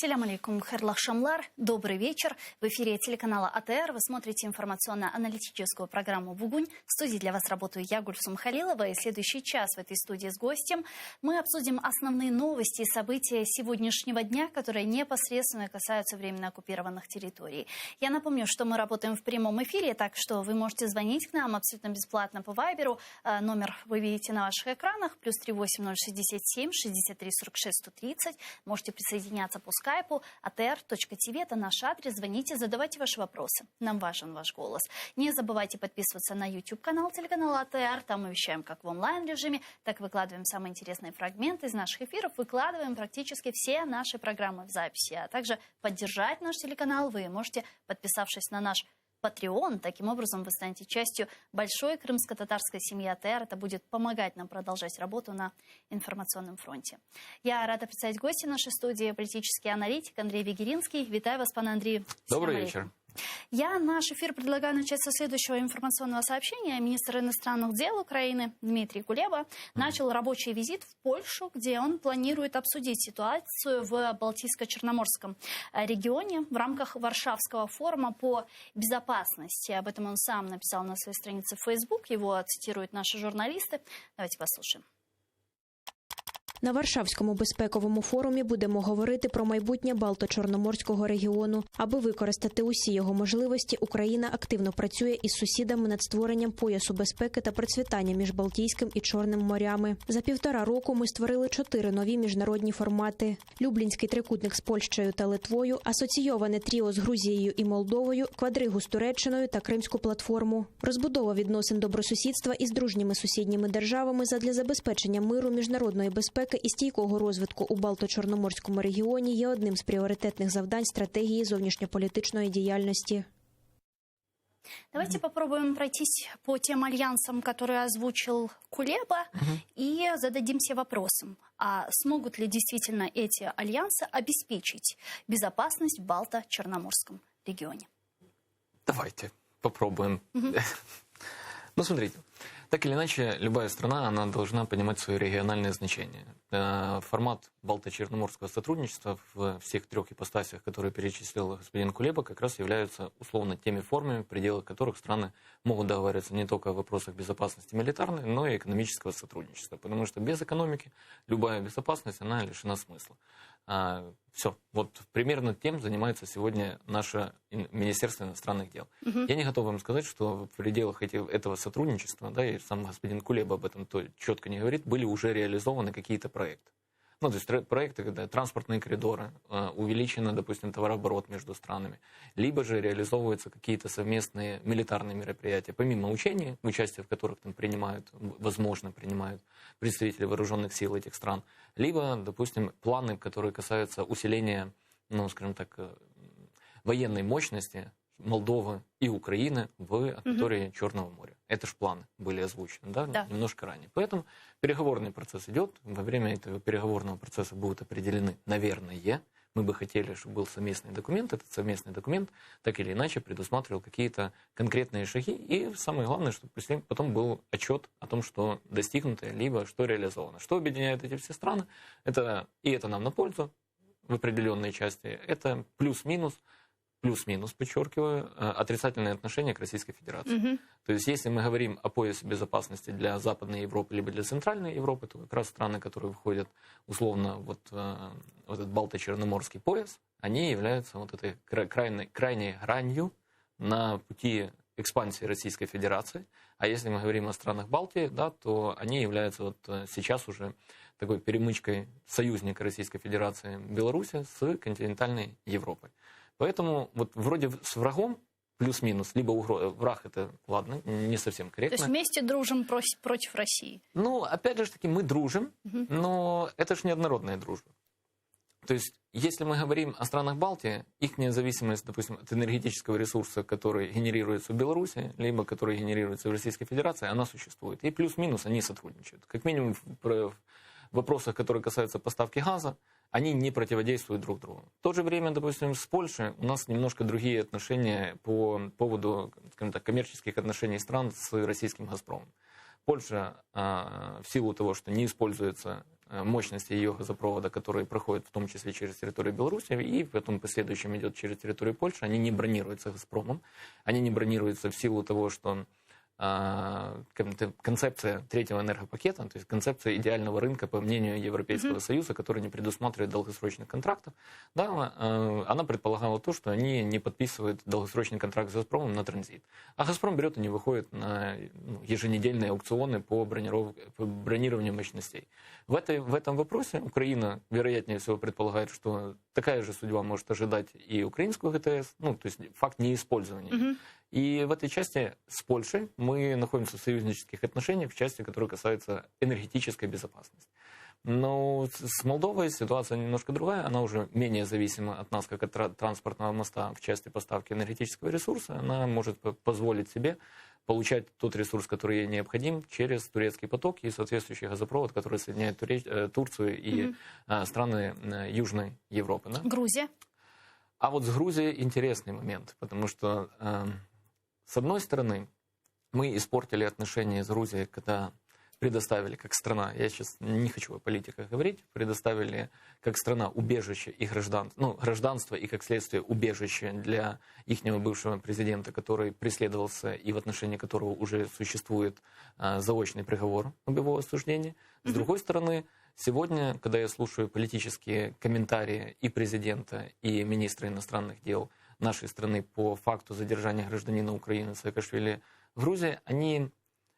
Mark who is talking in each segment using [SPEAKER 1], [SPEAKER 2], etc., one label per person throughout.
[SPEAKER 1] Селям алейкум, хайрлах шамлар, добрый вечер. В эфире телеканала АТР вы смотрите информационно-аналитическую программу «Бугунь». В студии для вас работаю я, Гульсум Халилова, и следующий час в этой студии с гостем мы обсудим основные новости и события сегодняшнего дня, которые непосредственно касаются временно оккупированных территорий. Я напомню, что мы работаем в прямом эфире, так что вы можете звонить к нам абсолютно бесплатно по Вайберу. Номер вы видите на ваших экранах, +38 067 63 46 130. Можете присоединяться по скайпу, atr.tv, это наш адрес. Звоните, задавайте ваши вопросы. Нам важен ваш голос. Не забывайте подписываться на YouTube-канал телеканала АТР. Там мы вещаем как в онлайн-режиме, так выкладываем самые интересные фрагменты из наших эфиров. Выкладываем практически все наши программы в записи. А также поддержать наш телеканал вы можете, подписавшись на наш Patreon. Таким образом, вы станете частью большой крымско-татарской семьи АТР. Это будет помогать нам продолжать работу на информационном фронте. Я рада представить гостя нашей студии, политический аналитик Андрей Вегеринский. Витаю вас, пан Андрей.
[SPEAKER 2] Добрый вечер.
[SPEAKER 1] Я наш эфир предлагаю начать со следующего информационного сообщения. Министр иностранных дел Украины Дмитрий Кулеба начал рабочий визит в Польшу, где он планирует обсудить ситуацию в Балтийско-Черноморском регионе в рамках Варшавского форума по безопасности. Об этом он сам написал на своей странице в Facebook. Его цитируют наши журналисты. Давайте послушаем.
[SPEAKER 3] На Варшавському безпековому форумі будемо говорити про майбутнє Балто-Чорноморського регіону. Аби використати усі його можливості, Україна активно працює із сусідами над створенням поясу безпеки та процвітання між Балтійським і Чорним морями. За 1,5 року ми створили 4 нові міжнародні формати. Люблінський трикутник з Польщею та Литвою, асоційоване тріо з Грузією і Молдовою, квадригу з Туреччиною та Кримську платформу. Розбудова відносин добросусідства із дружніми сусідніми державами задля забезпечення миру, міжнародної безпеки і стійкого розвитку у Балто-Чорноморському регіоні є одним з пріоритетних завдань стратегії зовнішньополітичної діяльності.
[SPEAKER 1] Давайте попробуем пройтись по тем альянсам, которые озвучил Кулеба, и зададимся вопросом, а смогут ли действительно эти альянсы обеспечить безопасность в Балто-Черноморском регионе?
[SPEAKER 2] Давайте попробуем. Ну, смотрите, так или иначе, любая страна, она должна понимать свои региональные значения. Формат Балто-Черноморского сотрудничества в всех 3 ипостасях, которые перечислил господин Кулеба, как раз являются условно теми формами, в пределах которых страны могут договариваться не только о вопросах безопасности милитарной, но и экономического сотрудничества. Потому что без экономики любая безопасность, она лишена смысла. Все. Вот примерно тем занимается сегодня наше Министерство иностранных дел. Я не готов вам сказать, что в пределах этого сотрудничества, да, и сам господин Кулеба об этом четко не говорит, были уже реализованы какие-то проекты. Ну, то есть проекты, когда транспортные коридоры, увеличено, допустим, товарооборот между странами, либо же реализовываются какие-то совместные милитарные мероприятия, помимо учений, участие в которых там возможно, принимают представители вооруженных сил этих стран, либо, допустим, планы, которые касаются усиления, ну, скажем так, военной мощности Молдовы и Украины в акватории Черного моря. Это же планы были озвучены, да, немножко ранее. Поэтому переговорный процесс идет. Во время этого переговорного процесса будут определены, наверное, мы бы хотели, чтобы был совместный документ. Этот совместный документ так или иначе предусматривал какие-то конкретные шаги. И самое главное, чтобы потом был отчет о том, что достигнуто, либо что реализовано. Что объединяет эти все страны? Это нам на пользу в определенной части. Это плюс-минус, подчеркиваю, отрицательное отношение к Российской Федерации. То есть, если мы говорим о поясе безопасности для Западной Европы либо для Центральной Европы, то как раз страны, которые входят условно вот этот Балто-Черноморский пояс, они являются вот этой крайней гранью на пути экспансии Российской Федерации. А если мы говорим о странах Балтии, да, то они являются вот сейчас уже такой перемычкой союзника Российской Федерации Беларуси с континентальной Европой. Поэтому вот вроде с врагом плюс-минус, либо враг это, ладно, не совсем корректно.
[SPEAKER 1] То есть вместе дружим против России? Ну,
[SPEAKER 2] опять же таки, мы дружим, но это же неоднородная дружба. То есть, если мы говорим о странах Балтии, их независимость, допустим, от энергетического ресурса, который генерируется в Беларуси, либо который генерируется в Российской Федерации, она существует. И плюс-минус они сотрудничают. Как минимум в вопросах, которые касаются поставки газа, они не противодействуют друг другу. В то же время, допустим, с Польшей у нас немножко другие отношения по поводу, скажем так, коммерческих отношений стран с российским «Газпромом». Польша в силу того, что не используется мощности ее газопровода, который проходит в том числе через территорию Беларуси, и потом в последующем идет через территорию Польши, они не бронируются «Газпромом». Они не бронируются в силу того, что концепция третьего энергопакета, то есть концепция идеального рынка, по мнению Европейского Союза, который не предусматривает долгосрочных контрактов, да, она предполагала то, что они не подписывают долгосрочный контракт с «Газпромом» на транзит. А «Газпром» берет и не выходит на еженедельные аукционы по бронированию мощностей. В этом вопросе Украина, вероятнее всего, предполагает, что такая же судьба может ожидать и украинскую ГТС, ну, то есть факт неиспользования. И в этой части с Польшей мы находимся в союзнических отношениях в части, которая касается энергетической безопасности. Но с Молдовой ситуация немножко другая. Она уже менее зависима от нас, как от транспортного моста в части поставки энергетического ресурса. Она может позволить себе получать тот ресурс, который ей необходим, через турецкий поток и соответствующий газопровод, который соединяет Турцию и страны Южной Европы. Да?
[SPEAKER 1] Грузия.
[SPEAKER 2] А вот с Грузией интересный момент, потому что, с одной стороны, мы испортили отношения с Грузией, когда предоставили как страна, я сейчас не хочу о политиках говорить, предоставили как страна убежище и гражданство и как следствие убежище для ихнего бывшего президента, который преследовался и в отношении которого уже существует заочный приговор об его осуждении. С другой стороны, сегодня, когда я слушаю политические комментарии и президента, и министра иностранных дел нашей страны по факту задержания гражданина Украины Саакашвили в Грузии, они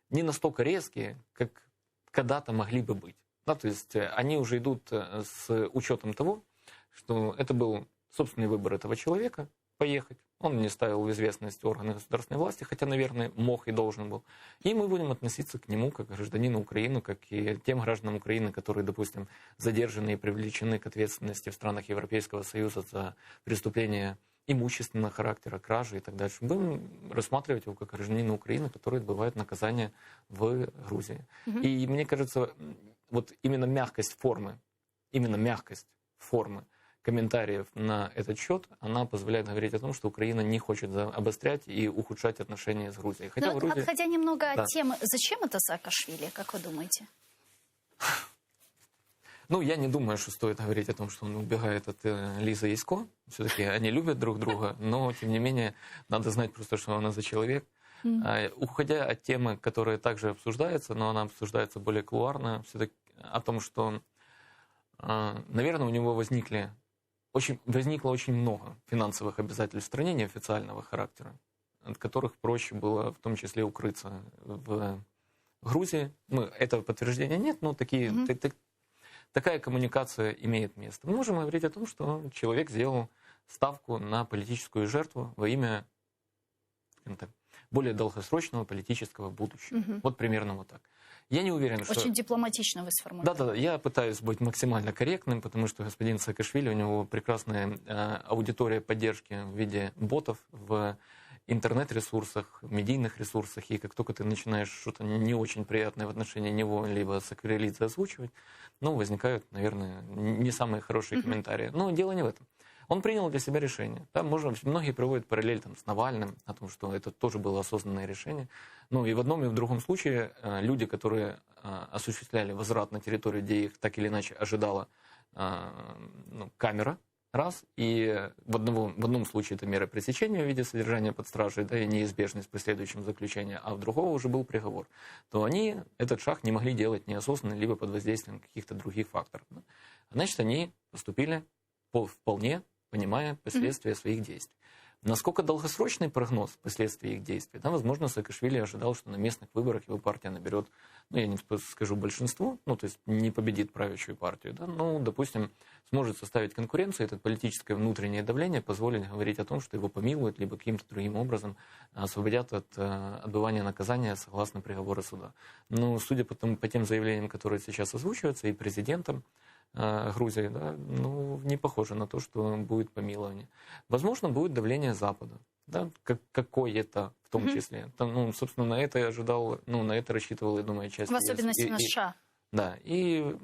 [SPEAKER 2] не настолько резкие, как когда-то могли бы быть. Да, то есть они уже идут с учетом того, что это был собственный выбор этого человека поехать. Он не ставил в известность органы государственной власти, хотя, наверное, мог и должен был. И мы будем относиться к нему как к гражданину Украины, как и тем гражданам Украины, которые, допустим, задержаны и привлечены к ответственности в странах Европейского Союза за преступления имущественного характера, кражи и так дальше. Будем рассматривать его как гражданина Украины, который отбывает наказание в Грузии. И мне кажется, вот именно мягкость формы комментариев на этот счет, она позволяет говорить о том, что Украина не хочет обострять и ухудшать отношения с Грузией. Хотя
[SPEAKER 1] Но,
[SPEAKER 2] Грузия...
[SPEAKER 1] Отходя немного от темы, зачем это Саакашвили, как вы думаете?
[SPEAKER 2] Ну, я не думаю, что стоит говорить о том, что он убегает от Лизы Ясько. Все-таки они любят друг друга, но, тем не менее, надо знать просто, что она за человек. Уходя от темы, которая также обсуждается, но она обсуждается более кулуарно, все-таки о том, что, наверное, у него возникло очень много финансовых обязательств в стране неофициального характера, от которых проще было в том числе укрыться в Грузии. Этого подтверждения нет, но такая коммуникация имеет место. Мы можем говорить о том, что человек сделал ставку на политическую жертву во имя более долгосрочного политического будущего. Вот примерно вот так. Я не уверен, что...
[SPEAKER 1] Очень дипломатично вы сформулировали.
[SPEAKER 2] Да, я пытаюсь быть максимально корректным, потому что господин Саакашвили, у него прекрасная аудитория поддержки в виде ботов в интернет-ресурсах, в медийных ресурсах, и как только ты начинаешь что-то не очень приятное в отношении него, либо Саакашвили озвучивать, возникают, наверное, не самые хорошие комментарии. Но дело не в этом. Он принял для себя решение. Да, многие приводят параллель с Навальным, о том, что это тоже было осознанное решение. И в одном и в другом случае люди, которые осуществляли возврат на территорию, где их так или иначе ожидала камера, раз, и в одном случае это мера пресечения в виде содержания под стражей, да, и неизбежность последующего заключения, а в другого уже был приговор, то они этот шаг не могли делать неосознанно, либо под воздействием каких-то других факторов. Да. Значит, они поступили вполне понимая последствия своих действий. Насколько долгосрочный прогноз последствий их действий? Да, возможно, Саакашвили ожидал, что на местных выборах его партия наберет, я не скажу большинство, то есть не победит правящую партию, да, допустим, сможет составить конкуренцию, это политическое внутреннее давление позволит говорить о том, что его помилуют, либо каким-то другим образом освободят от отбывания наказания согласно приговору суда. Но судя по тем заявлениям, которые сейчас озвучиваются и президентом Грузии, да, не похоже на то, что будет помилование. Возможно, будет давление Запада, да, какое-то в том числе. Собственно, на это я ожидал, на это рассчитывал, я думаю, часть...
[SPEAKER 1] В особенности на США.
[SPEAKER 2] Да, и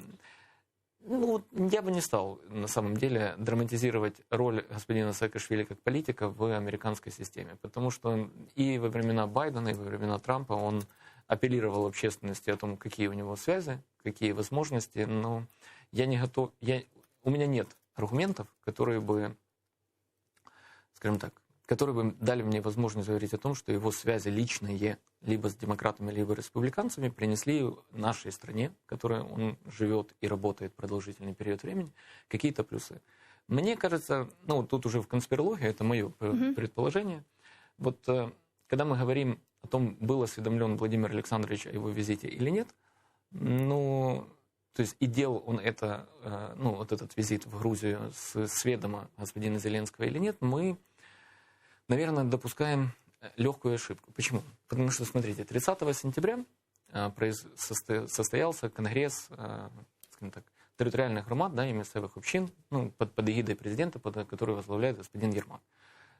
[SPEAKER 2] я бы не стал, на самом деле, драматизировать роль господина Саакашвили как политика в американской системе, потому что и во времена Байдена, и во времена Трампа он апеллировал общественности о том, какие у него связи, какие возможности, но я не готов, у меня нет аргументов, которые бы, скажем так, которые бы дали мне возможность говорить о том, что его связи личные либо с демократами, либо республиканцами принесли нашей стране, в которой он живет и работает продолжительный период времени, какие-то плюсы. Мне кажется, ну тут уже в конспирологии, это мое предположение, вот когда мы говорим о том, был осведомлен Владимир Александрович о его визите или нет, ну, то есть и делал он это, ну, вот этот визит в Грузию с ведома господина Зеленского или нет, мы, наверное, допускаем легкую ошибку. Почему? Потому что, смотрите, 30 сентября состоялся конгресс, скажем так, территориальных громад, да, и местных общин, ну, под эгидой президента, который возглавляет господин Ермак.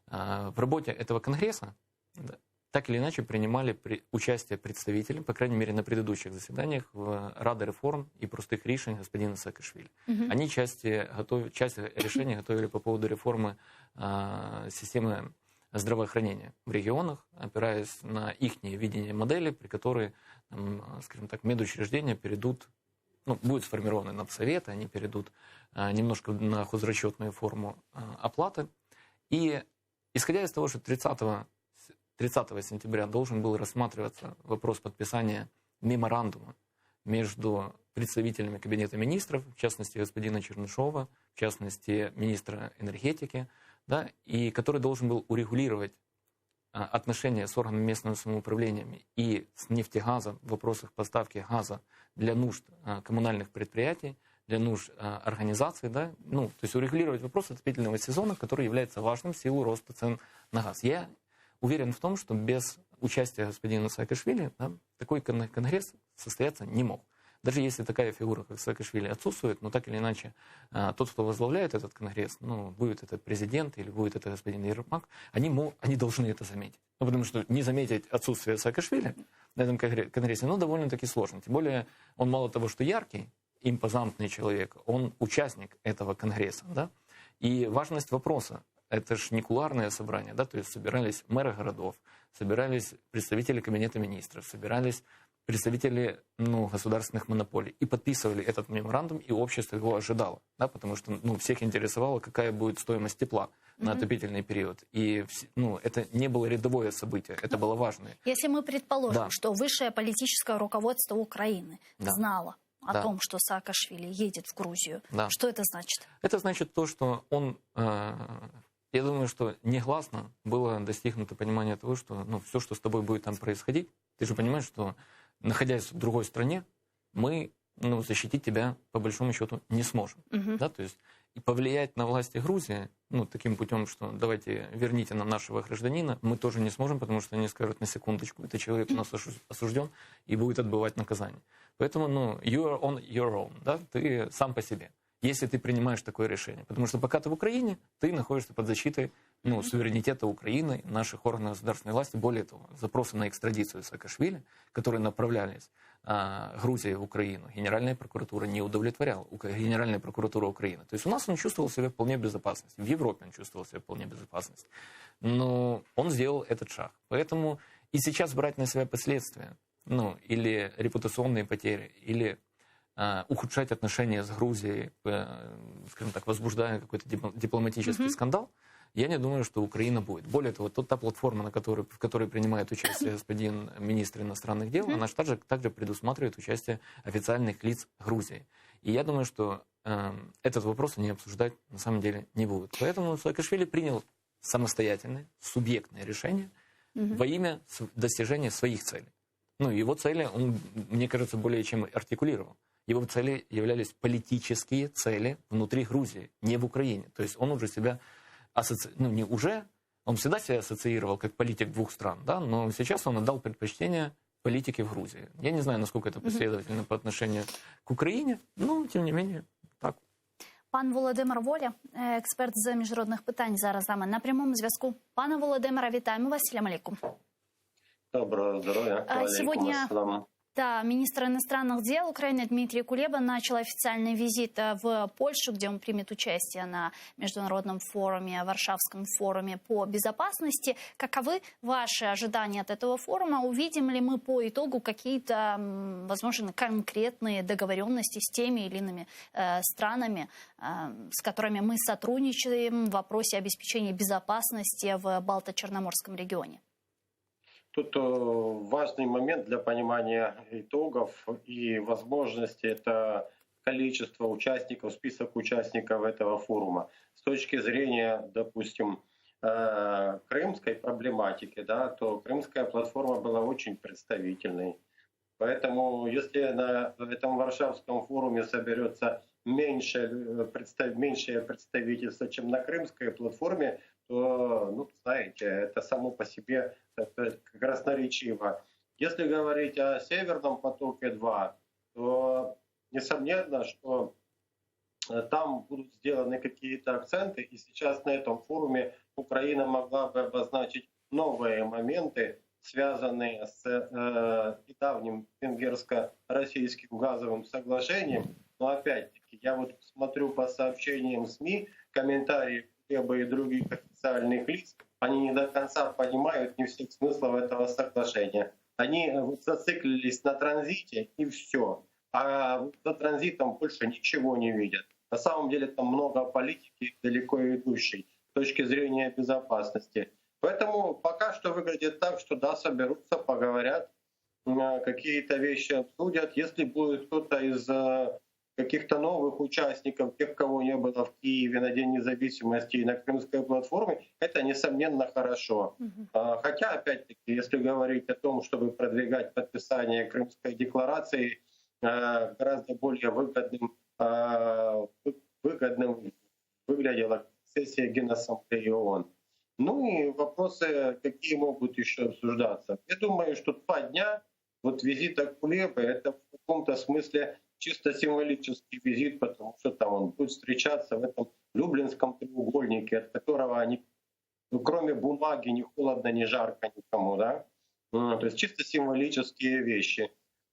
[SPEAKER 2] В работе этого конгресса так или иначе принимали участие представители, по крайней мере, на предыдущих заседаниях в Раде реформ и простых решений господина Саакашвили. Они часть решений готовили по поводу реформы системы здравоохранения в регионах, опираясь на их видение модели, при которой, скажем так, медучреждения перейдут, ну, будет сформированы надсоветы, они перейдут немножко на хозрасчетную форму оплаты. И исходя из того, что 30 сентября должен был рассматриваться вопрос подписания меморандума между представителями Кабинета министров, в частности, господина Чернышова, в частности, министра энергетики, да, и который должен был урегулировать отношения с органами местного самоуправления и с нефтегазом в вопросах поставки газа для нужд коммунальных предприятий, для нужд организаций, да, ну, то есть урегулировать вопрос отопительного сезона, который является важным в силу роста цен на газ. Я уверен в том, что без участия господина Саакашвили, да, такой конгресс состояться не мог. Даже если такая фигура, как Саакашвили, отсутствует, но так или иначе тот, кто возглавляет этот конгресс, ну, будет это президент или будет это господин Ермак, они должны это заметить. Ну, потому что не заметить отсутствие Саакашвили на этом конгрессе, ну, довольно-таки сложно. Тем более он мало того, что яркий, импозантный человек, он участник этого конгресса, да? И важность вопроса, это же не кулуарное собрание, да, то есть собирались мэры городов, собирались представители Кабинета министров, собирались представители, ну, государственных монополий и подписывали этот меморандум, и общество его ожидало, да, потому что, ну, всех интересовало, какая будет стоимость тепла на отопительный период. И, ну, это не было рядовое событие, это было важное.
[SPEAKER 1] Если мы предположим,
[SPEAKER 2] Да.
[SPEAKER 1] что высшее политическое руководство Украины
[SPEAKER 2] Да.
[SPEAKER 1] знало о
[SPEAKER 2] Да.
[SPEAKER 1] том, что Саакашвили едет в Грузию,
[SPEAKER 2] Да.
[SPEAKER 1] что это значит?
[SPEAKER 2] Это значит то, что он, я думаю, что негласно было достигнуто понимание того, что, ну, все, что с тобой будет там происходить, ты же понимаешь, что, находясь в другой стране, мы, ну, защитить тебя, по большому счету, не сможем. Да? То есть и повлиять на власти Грузии, ну, таким путем, что давайте верните нам нашего гражданина, мы тоже не сможем, потому что они скажут на секундочку, этот человек у нас осужден и будет отбывать наказание. Поэтому, ну, you are on your own, да? Ты сам по себе, если ты принимаешь такое решение. Потому что пока ты в Украине, ты находишься под защитой, ну, суверенитета Украины, наших органов государственной власти. Более того, запросы на экстрадицию Саакашвили, которые направлялись Грузии в Украину, Генеральная прокуратура не удовлетворяла. Генеральная прокуратура Украины. То есть у нас он чувствовал себя вполне в безопасности. В Европе он чувствовал себя вполне в безопасности. Но он сделал этот шаг. Поэтому и сейчас брать на себя последствия, ну, или репутационные потери, или ухудшать отношения с Грузией, скажем так, возбуждая какой-то дипломатический скандал, я не думаю, что Украина будет. Более того, та платформа, в которой принимает участие господин министр иностранных дел, она же также предусматривает участие официальных лиц Грузии. И я думаю, что этот вопрос они обсуждать на самом деле не будут. Поэтому Саакашвили принял самостоятельное, субъектное решение во имя достижения своих целей. Ну, его цели он, мне кажется, более чем артикулировал. Его цели являлись политические цели внутри Грузии, не в Украине. То есть он уже себя он всегда себя ассоциировал как политик двух стран, да, но сейчас он отдал предпочтение политике в Грузии. Я не знаю, насколько это последовательно по отношению к Україні, но тим не менее, так.
[SPEAKER 1] Пан Володимир Воля, експерт з міжнародних питань, зараз з нами на прямому зв'язку. Пане Володимире, вітаємо вас. Салям алейкум.
[SPEAKER 4] Доброго здоров'я.
[SPEAKER 1] Сегодня Да, министр иностранных дел Украины Дмитрий Кулеба начал официальный визит в Польшу, где он примет участие на международном форуме, Варшавском форуме по безопасности. Каковы ваши ожидания от этого форума? Увидим ли мы по итогу какие-то, возможно, конкретные договоренности с теми или иными странами, с которыми мы сотрудничаем в вопросе обеспечения безопасности в Балто-Черноморском регионе?
[SPEAKER 4] Тут важный момент для понимания итогов и возможностей – это количество участников, список участников этого форума. С точки зрения, допустим, крымской проблематики, да, то крымская платформа была очень представительной. Поэтому если на этом Варшавском форуме соберется меньшее представительство, чем на крымской платформе, то, ну, знаете, это само по себе красноречиво. Если говорить о Северном потоке-2, то несомненно, что там будут сделаны какие-то акценты, и сейчас на этом форуме Украина могла бы обозначить новые моменты, связанные с недавним венгерско-российским газовым соглашением. Но опять-таки, я вот смотрю по сообщениям СМИ, комментарии Кулебы и других официальных лиц, они не до конца понимают не всех смыслов этого соглашения. Они зациклились на транзите и все. А за транзитом больше ничего не видят. На самом деле там много политики далеко идущей с точки зрения безопасности. Поэтому пока что выглядит так, что да, соберутся, поговорят, какие-то вещи обсудят. Если будет кто-то из каких-то новых участников, тех, кого не было в Киеве на День независимости и на Крымской платформе, это, несомненно, хорошо. Хотя, опять-таки, если говорить о том, чтобы продвигать подписание Крымской декларации, гораздо более выгодным выглядела сессия Генассамблеи ООН. Ну и вопросы, какие могут еще обсуждаться. Я думаю, что 2 дня вот визита Кулебы — это в каком-то смысле чисто символический визит, потому что там он будет встречаться в этом Люблинском треугольнике, от которого они, ну, кроме бумаги, ни холодно, ни жарко никому, да? То есть чисто символические вещи.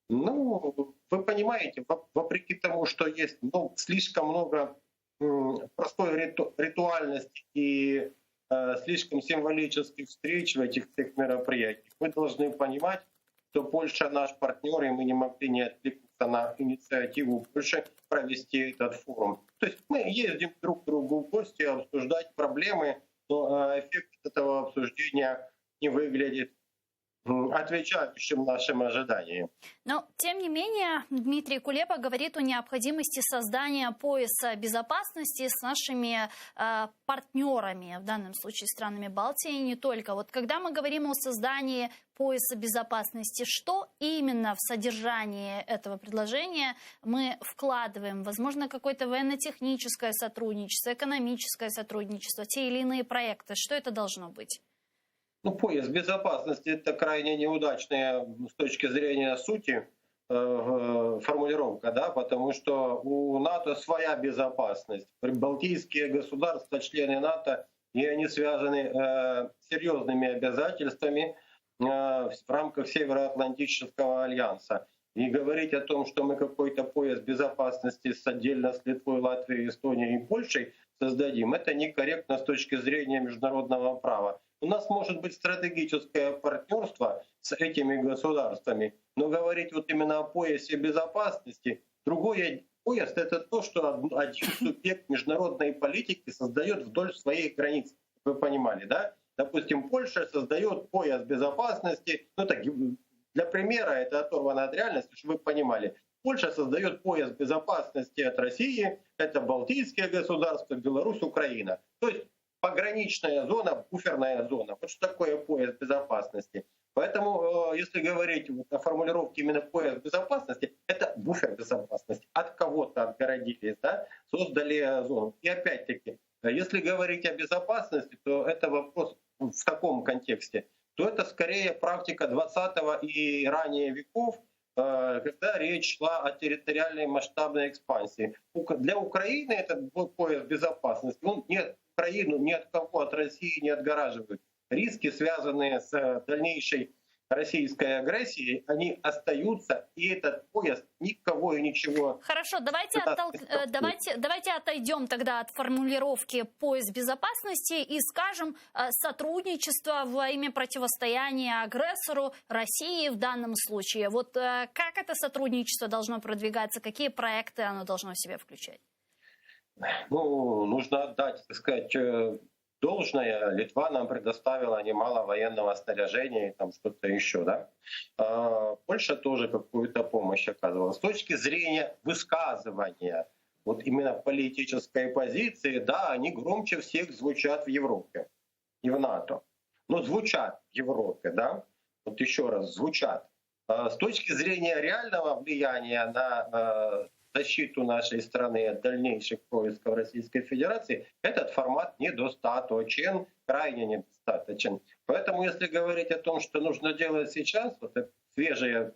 [SPEAKER 4] Ну, вы понимаете, вопреки тому, что есть слишком много простой ритуальности и слишком символических встреч в этих всех мероприятиях, мы должны понимать, что Польша наш партнер, и мы не могли не откликнуться на инициативу Польши провести этот форум. То есть мы ездим друг к другу в гости, обсуждать проблемы, но эффект этого обсуждения не выглядит отвечающим нашим ожиданиям.
[SPEAKER 1] Но, тем не менее, Дмитрий Кулеба говорит о необходимости создания пояса безопасности с нашими партнерами, в данном случае странами Балтии, и не только. Вот когда мы говорим о создании пояса безопасности, что именно в содержании этого предложения мы вкладываем? Возможно, какое-то военно-техническое сотрудничество, экономическое сотрудничество, те или иные проекты. Что это должно быть?
[SPEAKER 4] Ну, пояс безопасности — это крайне неудачная с точки зрения сути формулировка, да, потому что у НАТО своя безопасность. Балтийские государства, члены НАТО, и они связаны серьезными обязательствами в рамках Североатлантического альянса. И говорить о том, что мы какой-то пояс безопасности отдельно с Литвой, Латвией, Эстонией и Польшей создадим, это некорректно с точки зрения международного права. У нас может быть стратегическое партнерство с этими государствами, но говорить вот именно о поясе безопасности, другой пояс — это то, что один субъект международной политики создает вдоль своих границ. Вы понимали, да? Допустим, Польша создает пояс безопасности. Ну, так, для примера, это оторвано от реальности, чтобы вы понимали. Польша создает пояс безопасности от России, это Балтийские государства, Беларусь, Украина. То есть пограничная зона, буферная зона. Вот что такое пояс безопасности. Поэтому, если говорить о формулировке именно пояс безопасности, это буфер безопасности. От кого-то отгородились, да, создали зону. И опять-таки, если говорить о безопасности, то это вопрос в таком контексте, то это скорее практика 20 и ранее веков, когда речь шла о территориальной масштабной экспансии. Для Украины этот пояс безопасности, он Украину ни от кого, от России не отгораживает. Риски, связанные с дальнейшей российской агрессии, они остаются, и этот поезд никого и ничего...
[SPEAKER 1] Хорошо, давайте отойдем тогда от формулировки «поезд безопасности» и скажем сотрудничество во имя противостояния агрессору России в данном случае. Вот как это сотрудничество должно продвигаться, какие проекты оно должно в себя включать?
[SPEAKER 4] Ну, нужно отдать, так сказать, должное. Литва нам предоставила немало военного снаряжения и там что-то еще, да. Польша тоже какую-то помощь оказывала. С точки зрения высказывания, вот именно политической позиции, да, они громче всех звучат в Европе и в НАТО. Но звучат в Европе, да, вот еще раз, звучат. С точки зрения реального влияния на защиту нашей страны от дальнейших поисков Российской Федерации, этот формат недостаточен, крайне недостаточен. Поэтому, если говорить о том, что нужно делать сейчас, вот это свежее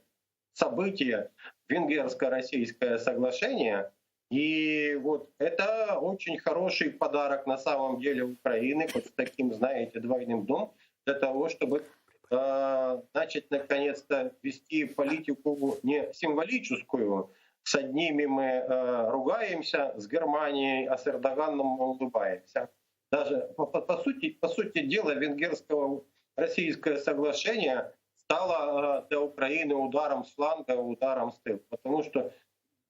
[SPEAKER 4] событие, венгерско-российское соглашение, и вот это очень хороший подарок на самом деле Украины, хоть с таким, знаете, двойным дном, для того, чтобы начать наконец-то вести политику не символическую. С одними мы ругаемся, с Германией, а с Эрдоганом мы улыбаемся. Даже по сути дела венгерского российское соглашение стало для Украины ударом с фланга, ударом с тыла. Потому что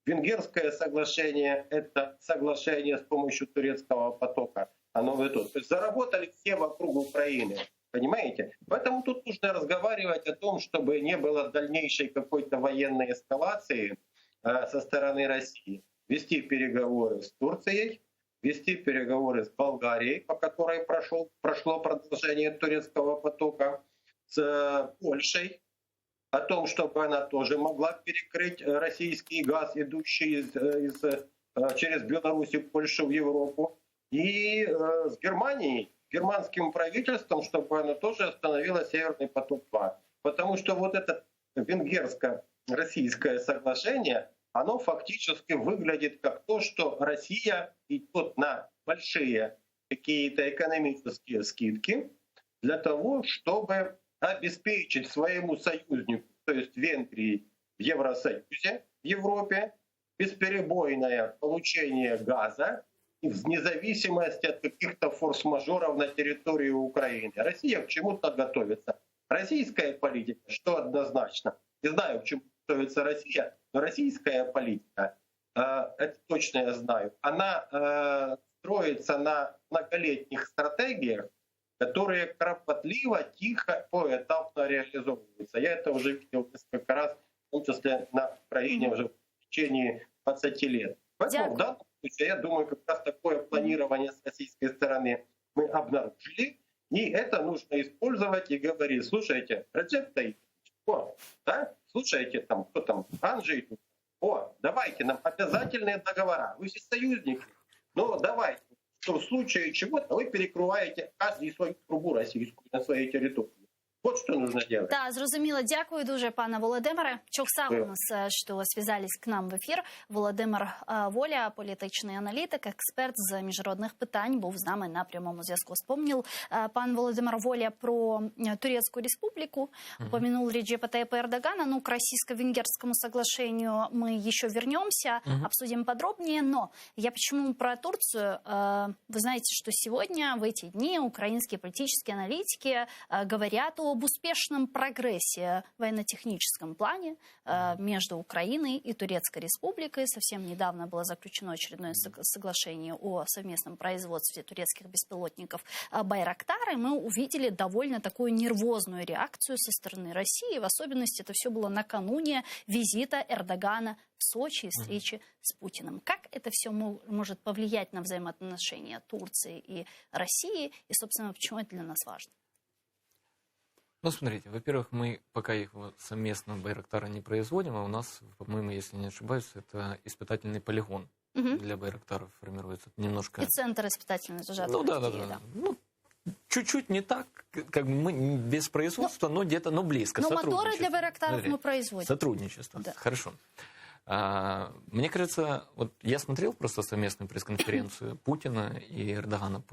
[SPEAKER 4] венгерское соглашение — это соглашение с помощью турецкого потока. Оно в итоге. То есть заработали все вокруг Украины. Понимаете? Поэтому тут нужно разговаривать о том, чтобы не было дальнейшей какой-то военной эскалации со стороны России. Вести переговоры с Турцией, вести переговоры с Болгарией, по которой прошло продолжение турецкого потока, с Польшей, о том, чтобы она тоже могла перекрыть российский газ, идущий через Беларусь и Польшу в Европу, и с Германией, германским правительством, чтобы оно тоже остановило Северный поток-2. Потому что вот это венгерско-российское соглашение, оно фактически выглядит как то, что Россия идет на большие какие-то экономические скидки для того, чтобы обеспечить своему союзнику, то есть Венгрии в Евросоюзе, в Европе, бесперебойное получение газа вне зависимости от каких-то форс-мажоров на территории Украины. Россия к чему-то готовится. Российская политика, что однозначно, не знаю, к чему готовится Россия, но российская политика, это точно я знаю, она строится на многолетних стратегиях, которые кропотливо, тихо, поэтапно реализовываются. Я это уже видел несколько раз, в том числе на Украине уже в течение 20 лет. Поэтому в данном случае, я думаю, как раз такое планирование с российской стороны мы обнаружили, и это нужно использовать и говорить: слушайте, Реджеп Таyyip, да? Слушайте, там, кто там, Анджей, давайте нам обязательные договора, вы все союзники, но давайте, что в случае чего-то вы перекриваєте каждый свою трубу российскую на своей территории. Вот что нужно делать.
[SPEAKER 1] Да, зрозуміло. Дякую дуже, пане Володимире. Чоксав у нас, що зв'язались к нам в ефір. Володимир Воля, політичний аналітик, експерт з міжнародних питань, був з нами на прямому зв'язку. Вспомнил пан Володимир Воля про Турецкую республику, упомянул Реджепа Тайипа Эрдогана. Ну, к российско-венгерскому соглашению мы еще вернемся, обсудим подробнее. Но я почему про Турцию? Вы знаете, что сегодня, в эти дни, украинские политические аналитики говорят об успешном прогрессе в военно-техническом плане между Украиной и Турецкой республикой. Совсем недавно было заключено очередное соглашение о совместном производстве турецких беспилотников «Байрактар», и мы увидели довольно такую нервозную реакцию со стороны России. В особенности это все было накануне визита Эрдогана в Сочи и встречи с Путиным. Как это все может повлиять на взаимоотношения Турции и России, и, собственно, почему это для нас важно?
[SPEAKER 2] Ну, смотрите, во-первых, мы пока их совместно Байрактара не производим, а у нас, по-моему, если не ошибаюсь, это испытательный полигон для Байрактаров формируется. Немножко...
[SPEAKER 1] И центр испытательный тоже.
[SPEAKER 2] Ну, да. Ну, чуть-чуть не так, как бы мы без производства, но где-то, но близко.
[SPEAKER 1] Но моторы для Байрактаров мы производим.
[SPEAKER 2] Сотрудничество, да. Хорошо. Мне кажется, вот я смотрел просто совместную пресс-конференцию Путина и Эрдогана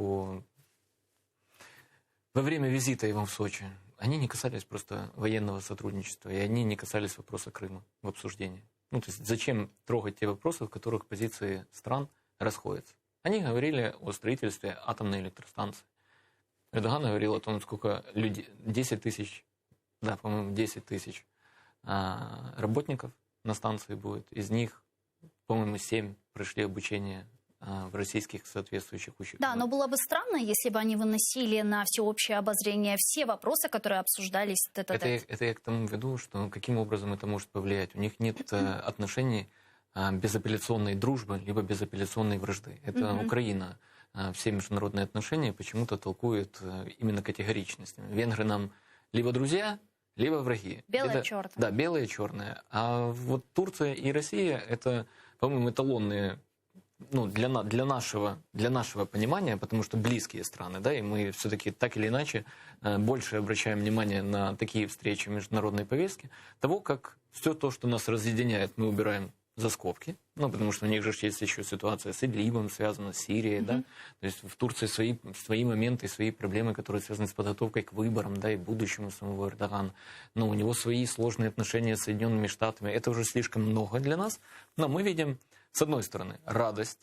[SPEAKER 2] во время визита его в Сочи. они не касались просто военного сотрудничества, и они не касались вопроса Крыма в обсуждении. Ну, то есть зачем трогать те вопросы, в которых позиции стран расходятся? Они говорили о строительстве атомной электростанции. Эрдоган говорил о том, сколько людей, 10 тысяч, да, по-моему, 10 тысяч работников на станции будет. Из них, по-моему, 7 прошли обучение в российских соответствующих учебах.
[SPEAKER 1] Да, но было бы странно, если бы они выносили на всеобщее обозрение все вопросы, которые обсуждались тет-а-тет.
[SPEAKER 2] Это я к тому веду, что каким образом это может повлиять. У них нет отношений безапелляционной дружбы, либо безапелляционной вражды. Это Украина все международные отношения почему-то толкует именно категоричностями. Венгры нам либо друзья, либо враги.
[SPEAKER 1] Белое-черное.
[SPEAKER 2] Да, белое-черное. А вот Турция и Россия — это, по-моему, эталонные, ну, для нашего понимания, потому что близкие страны, да, и мы все-таки так или иначе больше обращаем внимание на такие встречи в международной повестке, того, как все то, что нас разъединяет, мы убираем за скобки, ну, потому что у них же есть еще ситуация с Идлибом, связана с Сирией, да, то есть в Турции свои моменты, свои проблемы, которые связаны с подготовкой к выборам, да, и будущему самого Эрдогана, но у него свои сложные отношения с Соединенными Штатами, это уже слишком много для нас, но мы видим, с одной стороны, радость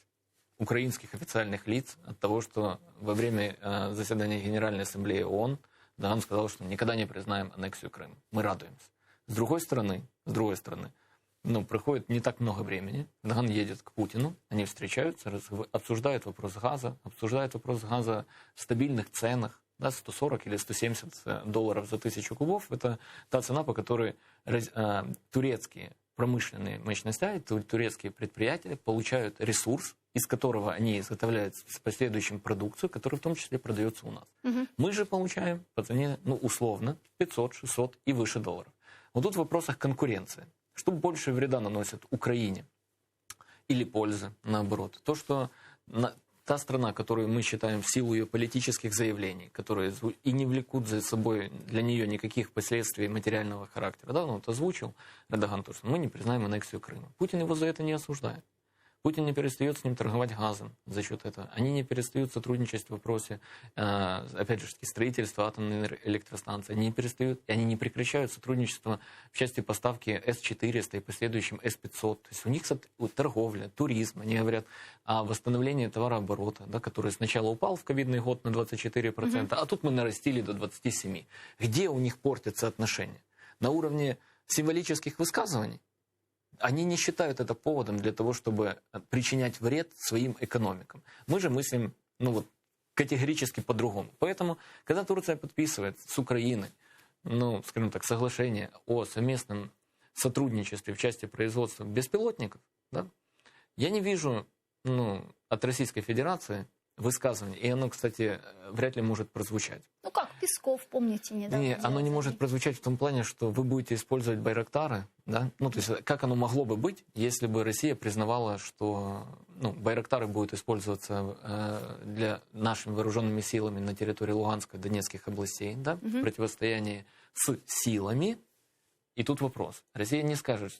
[SPEAKER 2] украинских официальных лиц от того, что во время заседания Генеральной Ассамблеи ООН Эрдоган сказал, что никогда не признаем аннексию Крыма, мы радуемся. С другой стороны, ну, проходит не так много времени. Эрдоган едет к Путину, они встречаются, обсуждают вопрос газа в стабильных ценах, да, 140 или 170 долларов за 1000 кубов. Это та цена, по которой турецкие промышленные мощности, турецкие предприятия получают ресурс, из которого они изготовляют с последующим продукцию, которая в том числе продается у нас. Мы же получаем по цене, ну, условно, 500, 600 и выше долларов. Вот тут в вопросах конкуренции. Что больше вреда наносит Украине или пользы, наоборот? То, что та страна, которую мы считаем в силу ее политических заявлений, которые и не влекут за собой для нее никаких последствий материального характера, да, ну, вот озвучил Эрдоган, то, что мы не признаем аннексию Крыма. Путин его за это не осуждает. Путин не перестает с ним торговать газом за счет этого. Они не перестают сотрудничать в вопросе, опять же, строительства атомной электростанции. Они не перестают, и они не прекращают сотрудничество в части поставки С-400 и последующим С-500. То есть у них торговля, туризм. Они говорят о восстановлении товарооборота, да, который сначала упал в ковидный год на 24%, а тут мы нарастили до 27%. Где у них портятся отношения? На уровне символических высказываний? Они не считают это поводом для того, чтобы причинять вред своим экономикам. Мы же мыслим, ну вот, категорически по-другому. Поэтому, когда Турция подписывает с Украиной, ну, скажем так, соглашение о совместном сотрудничестве в части производства беспилотников, да, я не вижу, ну, от Российской Федерации высказывание, и оно, кстати, вряд ли может прозвучать.
[SPEAKER 1] Ну как Песков, помните, недавно.
[SPEAKER 2] Не, оно не может прозвучать в том плане, что вы будете использовать байрактары, да? Ну, то есть, как оно могло бы быть, если бы Россия признавала, что, ну, байрактары будут использоваться для нашими вооруженными силами на территории Луганской и Донецких областей, да, в противостоянии с силами. И тут вопрос. Россия не скажет,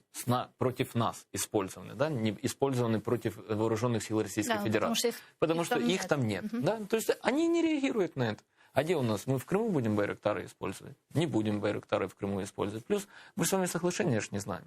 [SPEAKER 2] против нас использованы, да, не использованы против вооруженных сил Российской Федерации. Потому что их там нет. Да? То есть они не реагируют на это. А где у нас? Мы в Крыму будем байрактары использовать? Не будем байрактары в Крыму использовать. Плюс мы с вами соглашения же не знаем.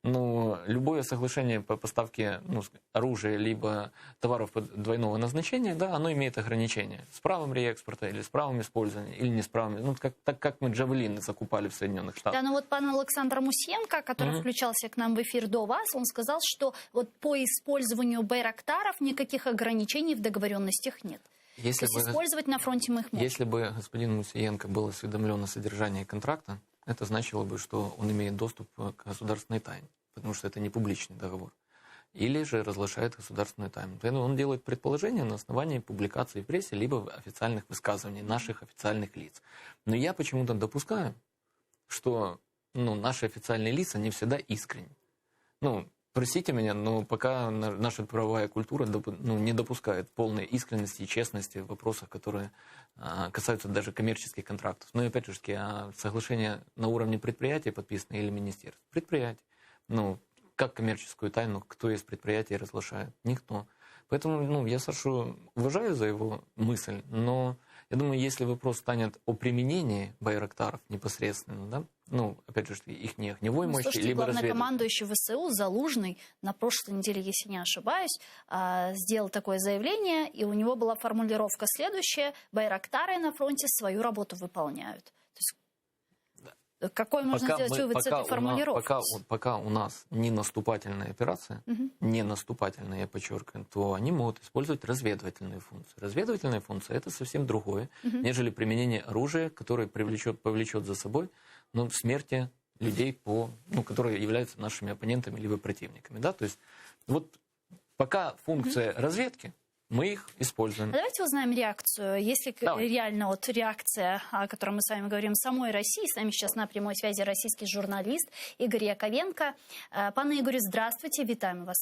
[SPEAKER 2] Но любое соглашение по поставке, ну, оружия либо товаров двойного назначения, да, оно имеет ограничения. С правом реэкспорта или с правом использования, или не с правом. Ну, так как мы джавелины закупали в Соединенных Штатах.
[SPEAKER 1] Да, но вот пан Александр Мусенко, который включался к нам в эфир до вас, он сказал, что вот по использованию байрактаров никаких ограничений в договоренностях нет. То есть использовать на фронте мы их можем.
[SPEAKER 2] Если бы господин Мусиенко был осведомлен о содержании контракта, это значило бы, что он имеет доступ к государственной тайне, потому что это не публичный договор. Или же разглашает государственную тайну. Поэтому он делает предположения на основании публикаций в прессе, либо официальных высказываний наших официальных лиц. Но я почему-то допускаю, что, ну, наши официальные лица не всегда искренни. Ну, простите меня, но пока наша правовая культура, ну, не допускает полной искренности и честности в вопросах, которые касаются даже коммерческих контрактов. Но и опять же, соглашения на уровне предприятия подписаны или министерств. Предприятий. Ну, как коммерческую тайну, кто из предприятий разглашает? Никто. Поэтому, ну, я Сашу уважаю за его мысль, но Я думаю, если вопрос станет о применении байрактаров непосредственно, да, ну, опять же, их не огневой мощи,
[SPEAKER 1] слушайте,
[SPEAKER 2] либо разведывательной.
[SPEAKER 1] главнокомандующий ВСУ Залужный на прошлой неделе, если не ошибаюсь, сделал такое заявление, и у него была формулировка следующая: байрактары на фронте свою работу выполняют. То есть, какой можно сделать вывод с этой формулировки?
[SPEAKER 2] Пока у нас не наступательная операция, не наступательная, я подчеркиваю, то они могут использовать разведывательные функции. Разведывательная функция – это совсем другое, нежели применение оружия, которое повлечет за собой смерти людей, которые являются нашими оппонентами либо противниками. Да? То есть вот пока функция разведки, мы их используем.
[SPEAKER 1] Давайте узнаем реакцию. Если реально вот реакция, о которой мы с вами говорим, самой России. С нами сейчас на прямой связи российский журналист Игорь Яковенко. Пане Игорю, здравствуйте, витаем вас.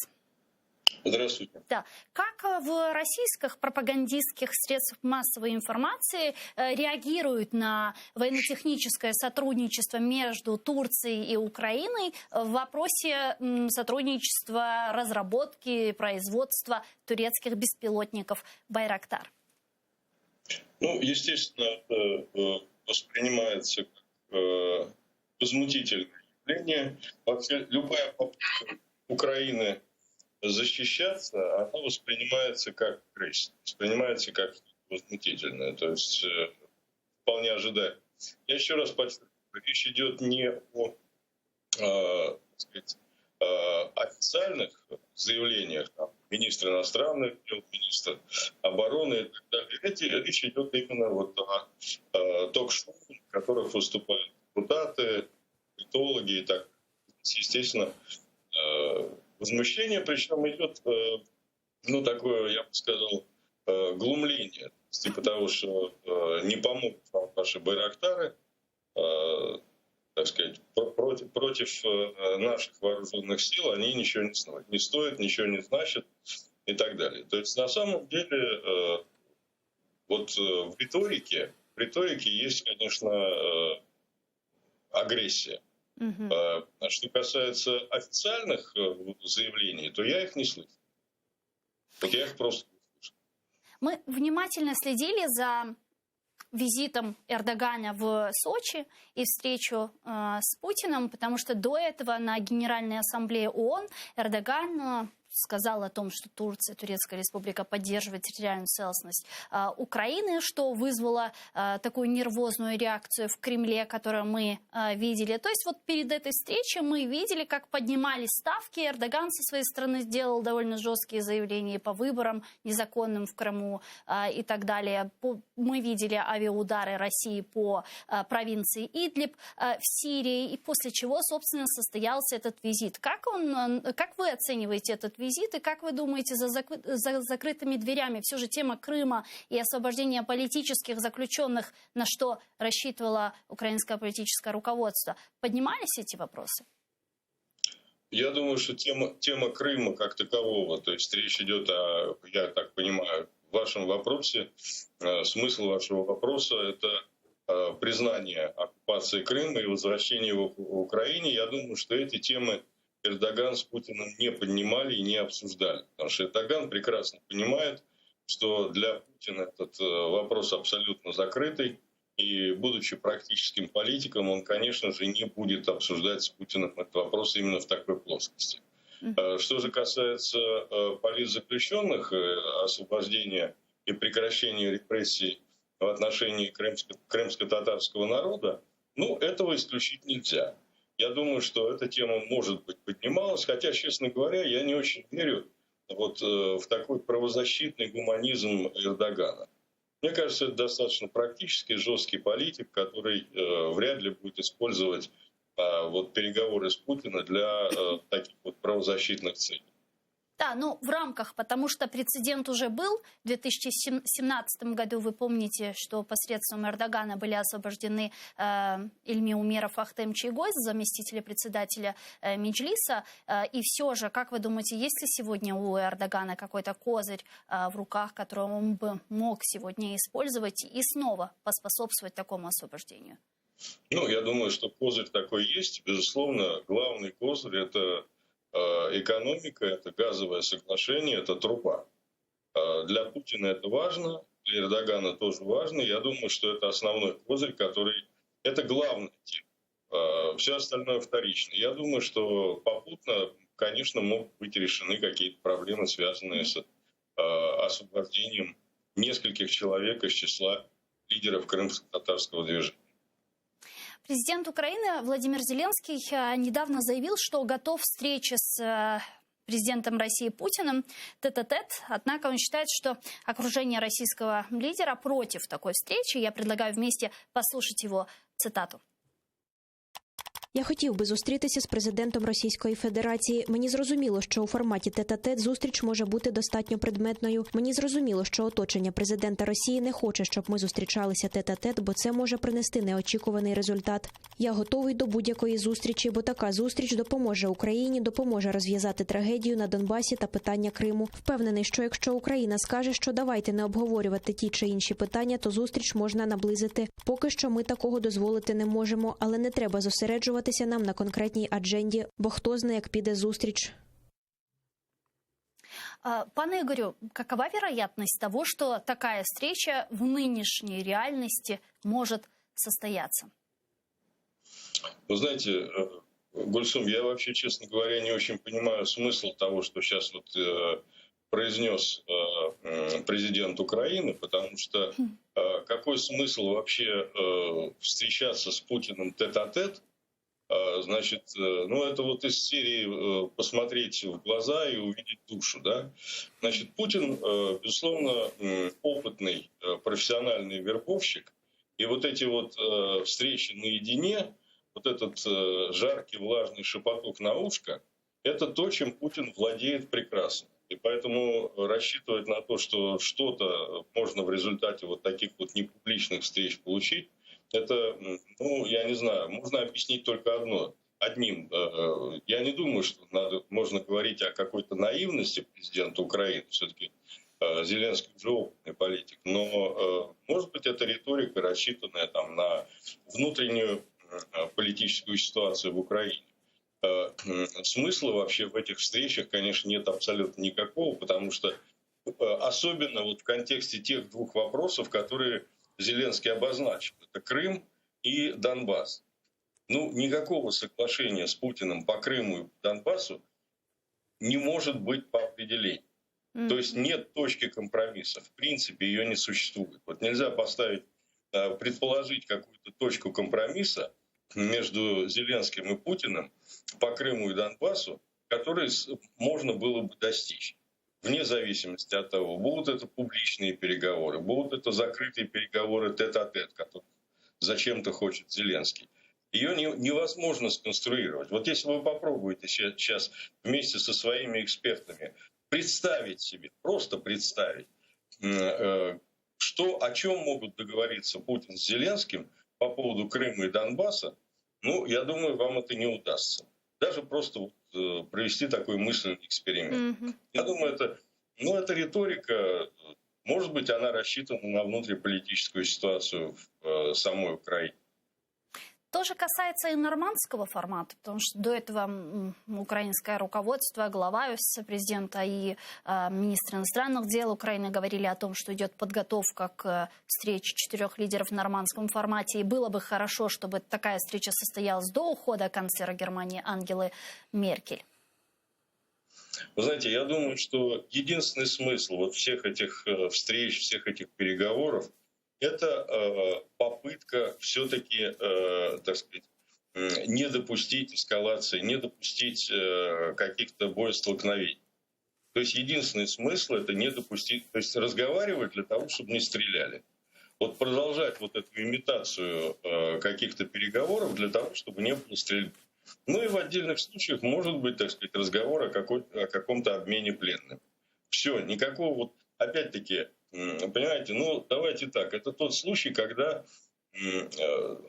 [SPEAKER 5] Здравствуйте.
[SPEAKER 1] Да. Как в российских пропагандистских средствах массовой информации реагируют на военно-техническое сотрудничество между Турцией и Украиной в вопросе сотрудничества, разработки, производства турецких беспилотников «Байрактар»?
[SPEAKER 5] Ну, естественно, это воспринимается как возмутительное явление. Вообще, любая попытка Украины защищаться, она воспринимается как агрессия, воспринимается как возмутительное, то есть вполне ожидаемо. Я еще раз подчеркну, речь идет не о официальных заявлениях министра иностранных дел, министра обороны и так далее. Речь идет именно вот о ток-шоу, в которых выступают депутаты, политологи и так далее. Естественно, возмущение, причем идет, такое, я бы сказал, глумление. Типа того, что не помогут вам ваши байрактары, так сказать, против наших вооруженных сил, они ничего не стоят, ничего не значат и так далее. То есть на самом деле вот в риторике есть, конечно, агрессия. Что касается официальных заявлений, то я их не слышу. Вот я их просто не слышу.
[SPEAKER 1] Мы внимательно следили за визитом Эрдогана в Сочи и встречу с Путиным, потому что до этого на Генеральной ассамблее ООН Эрдоган сказал о том, что Турция, Турецкая республика поддерживает территориальную целостность Украины, что вызвало такую нервозную реакцию в Кремле, которую мы видели. То есть вот перед этой встречей мы видели, как поднимались ставки. Эрдоган со своей стороны сделал довольно жесткие заявления по выборам незаконным в Крыму и так далее. Мы видели авиаудары России по провинции Идлиб в Сирии, и после чего, собственно, состоялся этот визит. Как вы оцениваете этот визит, и как вы думаете, за закрытыми дверями все же тема Крыма и освобождения политических заключенных, на что рассчитывало украинское политическое руководство, поднимались эти вопросы?
[SPEAKER 5] Я думаю, что тема Крыма как такового, то есть речь идет о, я так понимаю, в вашем вопросе, смысл вашего вопроса – это признание оккупации Крыма и возвращение его к Украине. Я думаю, что эти темы Эрдоган с Путиным не поднимали и не обсуждали. Потому что Эрдоган прекрасно понимает, что для Путина этот вопрос абсолютно закрытый. И, будучи практическим политиком, он, конечно же, не будет обсуждать с Путиным этот вопрос именно в такой плоскости. Что же касается политзаключенных, освобождения и прекращения репрессий в отношении крымско-татарского народа, этого исключить нельзя. Я думаю, что эта тема, может быть, поднималась, хотя, честно говоря, я не очень верю в такой правозащитный гуманизм Эрдогана. Мне кажется, это достаточно практический, жесткий политик, который вряд ли будет использовать переговоры с Путиным для таких правозащитных целей.
[SPEAKER 1] Да, в рамках, потому что прецедент уже был. В 2017 году, вы помните, что посредством Эрдогана были освобождены Ильми Умеров, Ахтем Чийгоз, заместителя председателя Меджлиса. И все же, как вы думаете, есть ли сегодня у Эрдогана какой-то козырь в руках, который он бы мог сегодня использовать и снова поспособствовать такому освобождению?
[SPEAKER 5] Я думаю, что козырь такой есть. Безусловно, главный козырь – это экономика, это газовое соглашение, это труба. Для Путина это важно, для Эрдогана тоже важный. Я думаю, что это основной козырь, который... Это главный тип. Все остальное вторично. Я думаю, что попутно, конечно, могут быть решены какие-то проблемы, связанные с освобождением нескольких человек из числа лидеров крымско-татарского движения.
[SPEAKER 1] Президент Украины Владимир Зеленский недавно заявил, что готов к встрече с президентом России Путиным тет-а-тет. Однако он считает, что окружение российского лидера против такой встречи. Я предлагаю вместе послушать его цитату.
[SPEAKER 3] Я хотів би зустрітися з президентом Російської Федерації. Мені зрозуміло, що у форматі тет-а-тет зустріч може бути достатньо предметною. Мені зрозуміло, що оточення президента Росії не хоче, щоб ми зустрічалися тет-а-тет, бо це може принести неочікуваний результат. Я готовий до будь-якої зустрічі, бо така зустріч допоможе Україні, допоможе розв'язати трагедію на Донбасі та питання Криму. Впевнений, що якщо Україна скаже, що давайте не обговорювати ті чи інші питання, то зустріч можна наблизити. Поки що ми такого дозволити не можемо, але не треба зосереджуватися нам на конкретній адженді, бо хто знає, як піде зустріч.
[SPEAKER 1] Пане Игорю, какова вероятность того, что такая встреча в нынешней реальности может состояться?
[SPEAKER 5] Вы знаете, Гульсум, я вообще, честно говоря, не очень понимаю смысл того, что сейчас вот произнес президент Украины, потому что какой смысл вообще встречаться с Путиным тет-а-тет? Значит, ну это вот из серии посмотреть в глаза и увидеть душу, да. Значит, Путин, безусловно, опытный профессиональный вербовщик, и вот эти вот встречи наедине, вот этот жаркий влажный шепоток на ушко, это то, чем Путин владеет прекрасно. И поэтому рассчитывать на то, что что-то можно в результате вот таких вот непубличных встреч получить, это, ну, я не знаю, можно объяснить только одним. Я не думаю, что можно говорить о какой-то наивности президента Украины. Все-таки Зеленский уже опытный политик. Но, может быть, это риторика, рассчитанная там, на внутреннюю политическую ситуацию в Украине. Смысла вообще в этих встречах, конечно, нет абсолютно никакого, потому что особенно вот в контексте тех двух вопросов, которые Зеленский обозначил. Это Крым и Донбасс. Ну, никакого соглашения с Путиным по Крыму и Донбассу не может быть по определению. То есть нет точки компромисса. В принципе, ее не существует. Вот нельзя предположить какую-то точку компромисса между Зеленским и Путиным по Крыму и Донбассу, который можно было бы достичь. Вне зависимости от того, будут это публичные переговоры, будут это закрытые переговоры тет-а-тет, которые зачем-то хочет Зеленский. Ее невозможно сконструировать. Вот если вы попробуете сейчас вместе со своими экспертами представить себе, просто представить, о чем могут договориться Путин с Зеленским по поводу Крыма и Донбасса, ну, я думаю, вам это не удастся. Даже просто провести такой мысленный эксперимент. Я думаю, это риторика, может быть, она рассчитана на внутриполитическую ситуацию в самой Украине.
[SPEAKER 1] То же касается и нормандского формата, потому что до этого украинское руководство, глава офиса президента и министр иностранных дел Украины говорили о том, что идет подготовка к встрече 4 лидеров в нормандском формате. И было бы хорошо, чтобы такая встреча состоялась до ухода канцлера Германии Ангелы Меркель.
[SPEAKER 5] Вы знаете, я думаю, что единственный смысл вот всех этих встреч, всех этих переговоров, это попытка все-таки, так сказать, не допустить эскалации, не допустить каких-то боестолкновений. То есть единственный смысл – это не допустить, то есть разговаривать для того, чтобы не стреляли. Вот продолжать вот эту имитацию каких-то переговоров для того, чтобы не было стрельбы. Ну и в отдельных случаях может быть, так сказать, разговор о каком-то обмене пленным. Все, никакого вот, опять-таки, понимаете, ну давайте так, это тот случай, когда,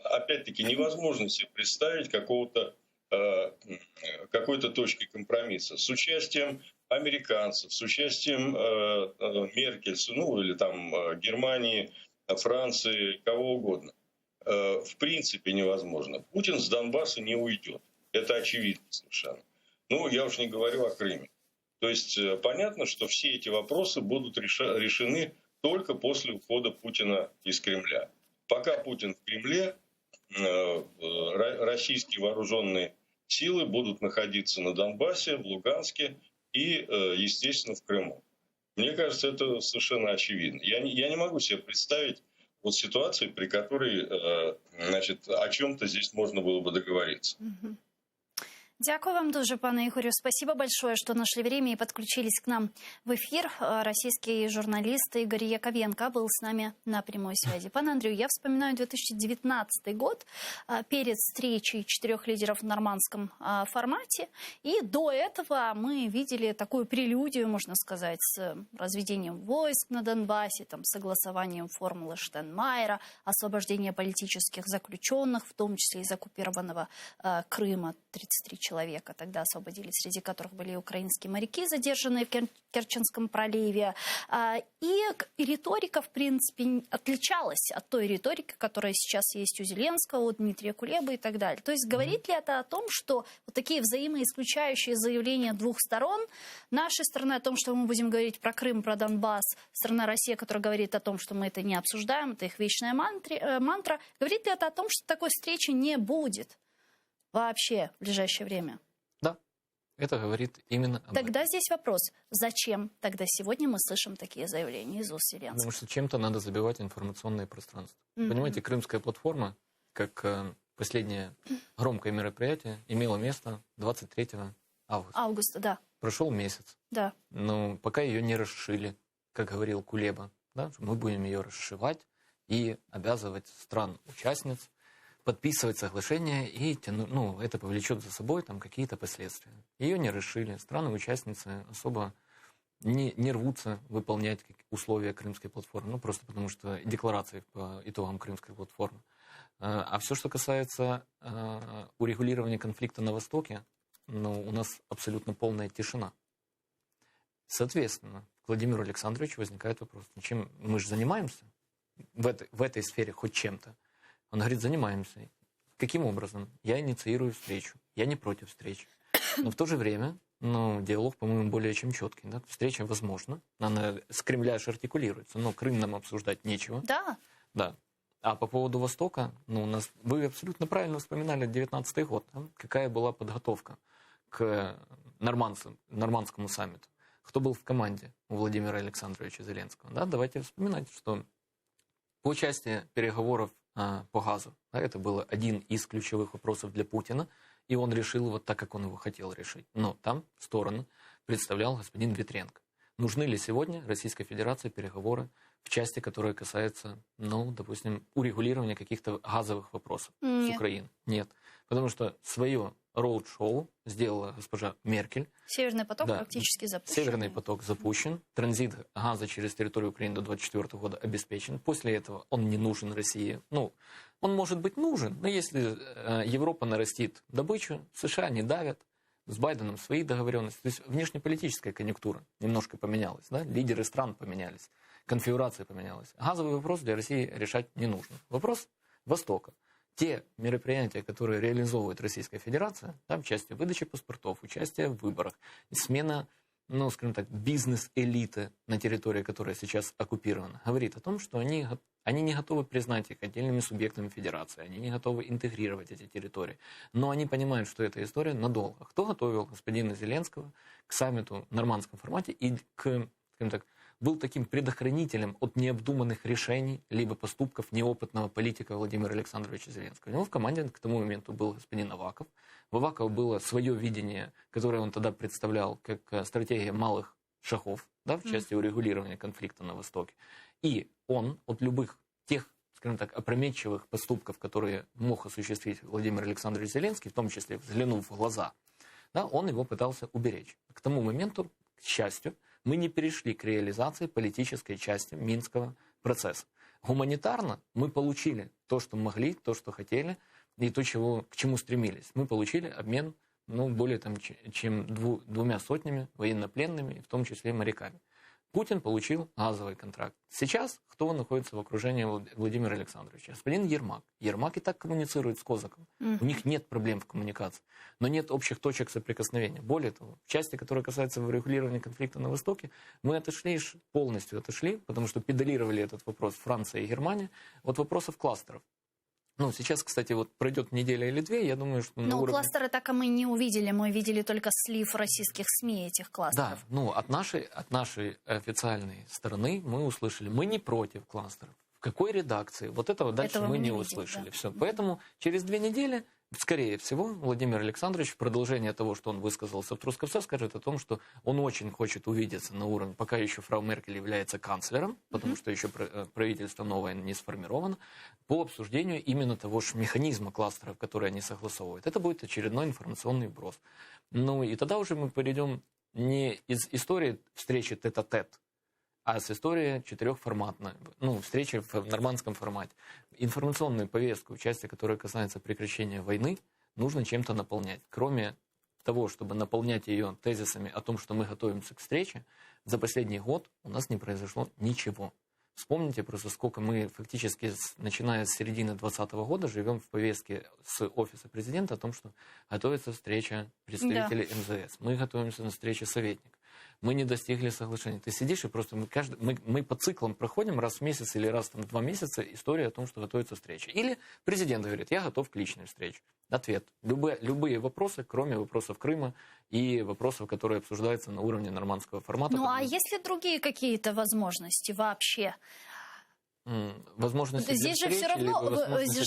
[SPEAKER 5] опять-таки, невозможно себе представить какой-то точки компромисса с участием американцев, с участием Меркель, ну или там Германии, Франции, кого угодно. В принципе невозможно. Путин с Донбасса не уйдет. Это очевидно совершенно. Ну, я уж не говорю о Крыме. То есть понятно, что все эти вопросы будут решены только после ухода Путина из Кремля. Пока Путин в Кремле, российские вооруженные силы будут находиться на Донбассе, в Луганске и, естественно, в Крыму. Мне кажется, это совершенно очевидно. Я не могу себе представить вот ситуации, при которой, значит, о чем-то здесь можно было бы договориться.
[SPEAKER 1] Дякую вам дуже, пане Ігорю. Спасибо большое, что нашли время и подключились к нам в эфир. Российский журналист Игорь Яковенко был с нами на прямой связи. Пане Андрію, я вспоминаю 2019 год, перед встречей 4 лидеров в нормандском формате. И до этого мы видели такую прелюдию, можно сказать, с разведением войск на Донбассе, там, согласованием формулы Штайнмайера, освобождение политических заключенных, в том числе из оккупированного Крыма, 33 человека тогда освободили, среди которых были и украинские моряки, задержанные в Керченском проливе. И риторика, в принципе, отличалась от той риторики, которая сейчас есть у Зеленского, у Дмитрия Кулебы и так далее. То есть говорит ли это о том, что вот такие взаимоисключающие заявления двух сторон, нашей стороны о том, что мы будем говорить про Крым, про Донбасс, страна Россия, которая говорит о том, что мы это не обсуждаем, это их вечная мантра, говорит ли это о том, что такой встречи не будет вообще в ближайшее время?
[SPEAKER 2] Да, это говорит именно об этом.
[SPEAKER 1] Тогда здесь вопрос, зачем тогда сегодня мы слышим такие заявления из уст Зеленского?
[SPEAKER 2] Потому что чем-то надо забивать информационное пространство. Понимаете, Крымская платформа, как последнее громкое мероприятие, имела место 23 августа.
[SPEAKER 1] Августа, да.
[SPEAKER 2] Прошел месяц.
[SPEAKER 1] Да.
[SPEAKER 2] Но пока ее не расшили, как говорил Кулеба, да, мы будем ее расшивать и обязывать стран-участниц подписывать соглашение, и это повлечет за собой там какие-то последствия. Ее не расшили, страны-участницы особо не рвутся выполнять условия Крымской платформы, просто потому что декларации по итогам Крымской платформы. А все, что касается урегулирования конфликта на Востоке, у нас абсолютно полная тишина. Соответственно, к Владимиру Александровичу возникает вопрос, чем мы же занимаемся в этой сфере хоть чем-то? Он говорит, занимаемся. Каким образом? Я инициирую встречу. Я не против встречи. Но в то же время, диалог, по-моему, более чем четкий. Да? Встреча возможна. Она с Кремля аж артикулируется. Но Крым нам обсуждать нечего.
[SPEAKER 1] Да.
[SPEAKER 2] Да. А по поводу Востока, вы абсолютно правильно вспоминали 19-й год. Да? Какая была подготовка к нормандскому саммиту. Кто был в команде у Владимира Александровича Зеленского? Да? Давайте вспоминать, что по части переговоров по газу. Это был один из ключевых вопросов для Путина, и он решил его так, как он его хотел решить. Но там сторону представлял господин Ветренко. Нужны ли сегодня Российской Федерации переговоры в части, которая касается, допустим, урегулирования каких-то газовых вопросов с Украиной? Нет. Потому что свое роуд-шоу сделала госпожа Меркель.
[SPEAKER 1] Северный поток практически запущен.
[SPEAKER 2] Северный поток запущен. Транзит газа через территорию Украины до 2024 года обеспечен. После этого он не нужен России. Он может быть нужен, но если Европа нарастит добычу, США не давят. С Байденом свои договоренности. То есть внешнеполитическая конъюнктура немножко поменялась. Да? Лидеры стран поменялись. Конфигурация поменялась. Газовый вопрос для России решать не нужно. Вопрос Востока. Те мероприятия, которые реализовывает Российская Федерация, там части выдачи паспортов, участие в выборах, смена, бизнес-элиты на территории, которая сейчас оккупирована, говорит о том, что они не готовы признать их отдельными субъектами Федерации, они не готовы интегрировать эти территории. Но они понимают, что эта история надолго. Кто готовил господина Зеленского к саммиту в нормандском формате и был таким предохранителем от необдуманных решений либо поступков неопытного политика Владимира Александровича Зеленского. У него в команде к тому моменту был господин Аваков. У Авакова было свое видение, которое он тогда представлял как стратегия малых шагов, в части урегулирования конфликта на Востоке. И он от любых тех, опрометчивых поступков, которые мог осуществить Владимир Александрович Зеленский, в том числе взглянув в глаза, он его пытался уберечь. К тому моменту, к счастью, мы не перешли к реализации политической части Минского процесса. Гуманитарно мы получили то, что могли, то, что хотели, и то, к чему стремились. Мы получили обмен более чем 200 военнопленными, в том числе моряками. Путин получил газовый контракт. Сейчас кто находится в окружении Владимира Александровича? Господин Ермак. Ермак и так коммуницирует с Козаком. У них нет проблем в коммуникации, но нет общих точек соприкосновения. Более того, в части, которая касается урегулирования конфликта на Востоке, мы полностью отошли, потому что педалировали этот вопрос Франция и Германия от вопросов кластеров. Ну, сейчас, кстати, вот пройдет неделя или две, я думаю, что...
[SPEAKER 1] Но кластеры так и мы не увидели. Мы видели только слив российских СМИ этих кластеров.
[SPEAKER 2] Да, ну, от нашей официальной стороны мы услышали, мы не против кластеров. В какой редакции? Вот этого дальше мы не услышали. Да. Все. Поэтому через 2 недели, скорее всего, Владимир Александрович в продолжение того, что он высказался в Трускавце, скажет о том, что он очень хочет увидеться на уровне, пока еще фрау Меркель является канцлером, потому что еще правительство новое не сформировано, по обсуждению именно того же механизма кластеров, которые они согласовывают. Это будет очередной информационный вброс. Ну и тогда уже мы перейдем не из истории встречи тет-а-тет, а с историей 4-форматной, встречи в нормандском формате. Информационную повестку, части, которая касается прекращения войны, нужно чем-то наполнять. Кроме того, чтобы наполнять ее тезисами о том, что мы готовимся к встрече, за последний год у нас не произошло ничего. Вспомните просто, сколько мы фактически, начиная с середины 2020 года, живем в повестке с офиса президента о том, что готовится встреча представителей МЗС. Мы готовимся на встречу советников. Мы не достигли соглашения. Ты сидишь и просто мы по циклам проходим раз в месяц или раз в 2 месяца историю о том, что готовится встреча. Или президент говорит, я готов к личной встрече. Ответ. Любые вопросы, кроме вопросов Крыма и вопросов, которые обсуждаются на уровне нормандского формата.
[SPEAKER 1] Ну а есть ли другие какие-то возможности вообще?
[SPEAKER 2] Возможности
[SPEAKER 1] здесь же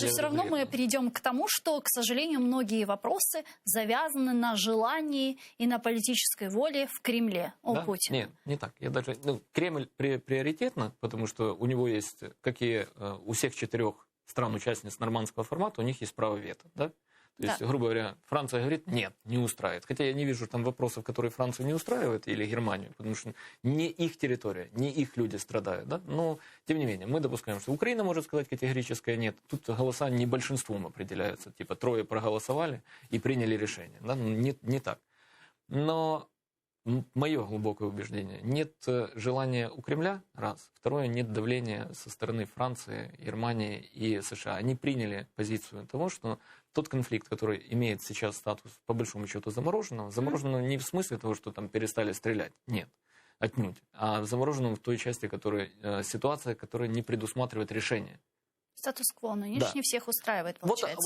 [SPEAKER 1] все равно мы перейдем к тому, что, к сожалению, многие вопросы завязаны на желании и на политической воле в Кремле у Путина.
[SPEAKER 2] Нет, не так. Кремль приоритетно, потому что у него есть, как и у всех 4 стран-участниц нормандского формата, у них есть право вето. Да? То есть, грубо говоря, Франция говорит, нет, не устраивает. Хотя я не вижу там вопросов, которые Францию не устраивают, или Германию, потому что не их территория, не их люди страдают. Да? Но, тем не менее, мы допускаем, что Украина может сказать категорическое нет. Тут голоса не большинством определяются. Типа 3 проголосовали и приняли решение. Да? Не так. Но мое глубокое убеждение, нет желания у Кремля, раз. Второе, нет давления со стороны Франции, Германии и США. Они приняли позицию того, что тот конфликт, который имеет сейчас статус, по большому счету, замороженного не в смысле того, что там перестали стрелять, нет, отнюдь, а замороженного в той части, ситуация, которая не предусматривает решение.
[SPEAKER 1] Статус-кво, но не всех устраивает, получается.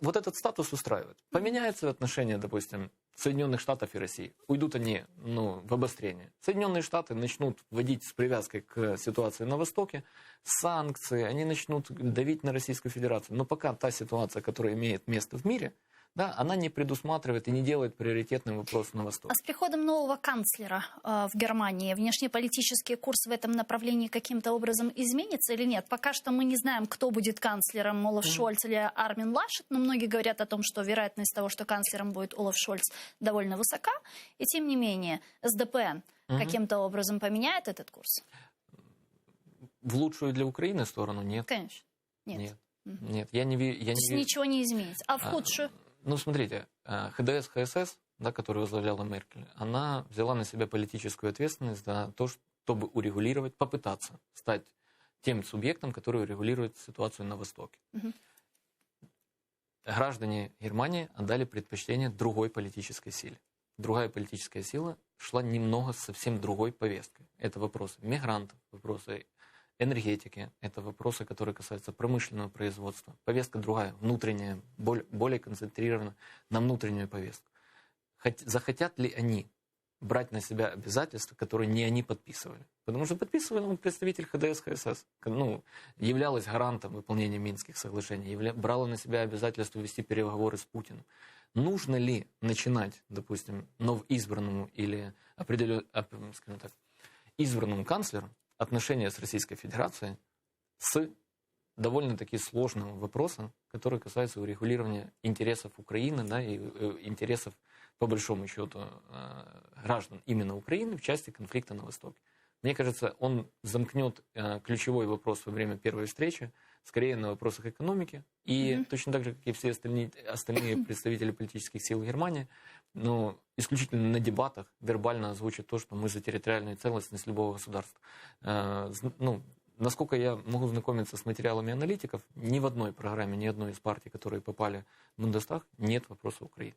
[SPEAKER 2] Вот этот статус устраивает. Поменяются отношения, допустим, Соединенных Штатов и России. Уйдут они в обострение. Соединенные Штаты начнут вводить с привязкой к ситуации на Востоке санкции, они начнут давить на Российскую Федерацию. Но пока та ситуация, которая имеет место в мире, да, она не предусматривает и не делает приоритетным вопрос на Востоке.
[SPEAKER 1] А с приходом нового канцлера в Германии внешнеполитический курс в этом направлении каким-то образом изменится или нет? Пока что мы не знаем, кто будет канцлером, Олаф Шольц или Армин Лашет, но многие говорят о том, что вероятность того, что канцлером будет Олаф Шольц, довольно высока. И тем не менее, СДПН каким-то образом поменяет этот курс?
[SPEAKER 2] В лучшую для Украины сторону нет.
[SPEAKER 1] Конечно.
[SPEAKER 2] Нет. Я не вижу.
[SPEAKER 1] Ничего не изменится. А в худшую?
[SPEAKER 2] Смотрите, ХДС, ХСС, да, которую возглавляла Меркель, она взяла на себя политическую ответственность за то, чтобы урегулировать, попытаться стать тем субъектом, который урегулирует ситуацию на Востоке. Граждане Германии отдали предпочтение другой политической силе. Другая политическая сила шла немного с совсем другой повесткой. Это вопросы мигрантов, вопросы энергетики, это вопросы, которые касаются промышленного производства. Повестка другая, внутренняя, более концентрирована на внутреннюю повестку. Захотят ли они брать на себя обязательства, которые не они подписывали? Потому что подписывал представитель ХДС, ХСС, являлась гарантом выполнения Минских соглашений, брала на себя обязательство вести переговоры с Путиным. Нужно ли начинать, допустим, новоизбранному или избранному канцлеру отношения с Российской Федерацией с довольно-таки сложным вопросом, который касается урегулирования интересов Украины, да, и интересов, по большому счету, граждан именно Украины в части конфликта на Востоке. Мне кажется, он замкнет ключевой вопрос во время первой встречи скорее на вопросах экономики. И точно так же, как и все остальные представители политических сил Германии, но исключительно на дебатах вербально озвучат то, что мы за территориальную целостность любого государства. Насколько я могу знакомиться с материалами аналитиков, ни в одной программе, ни одной из партий, которые попали в Бундестаг, нет вопроса Украины.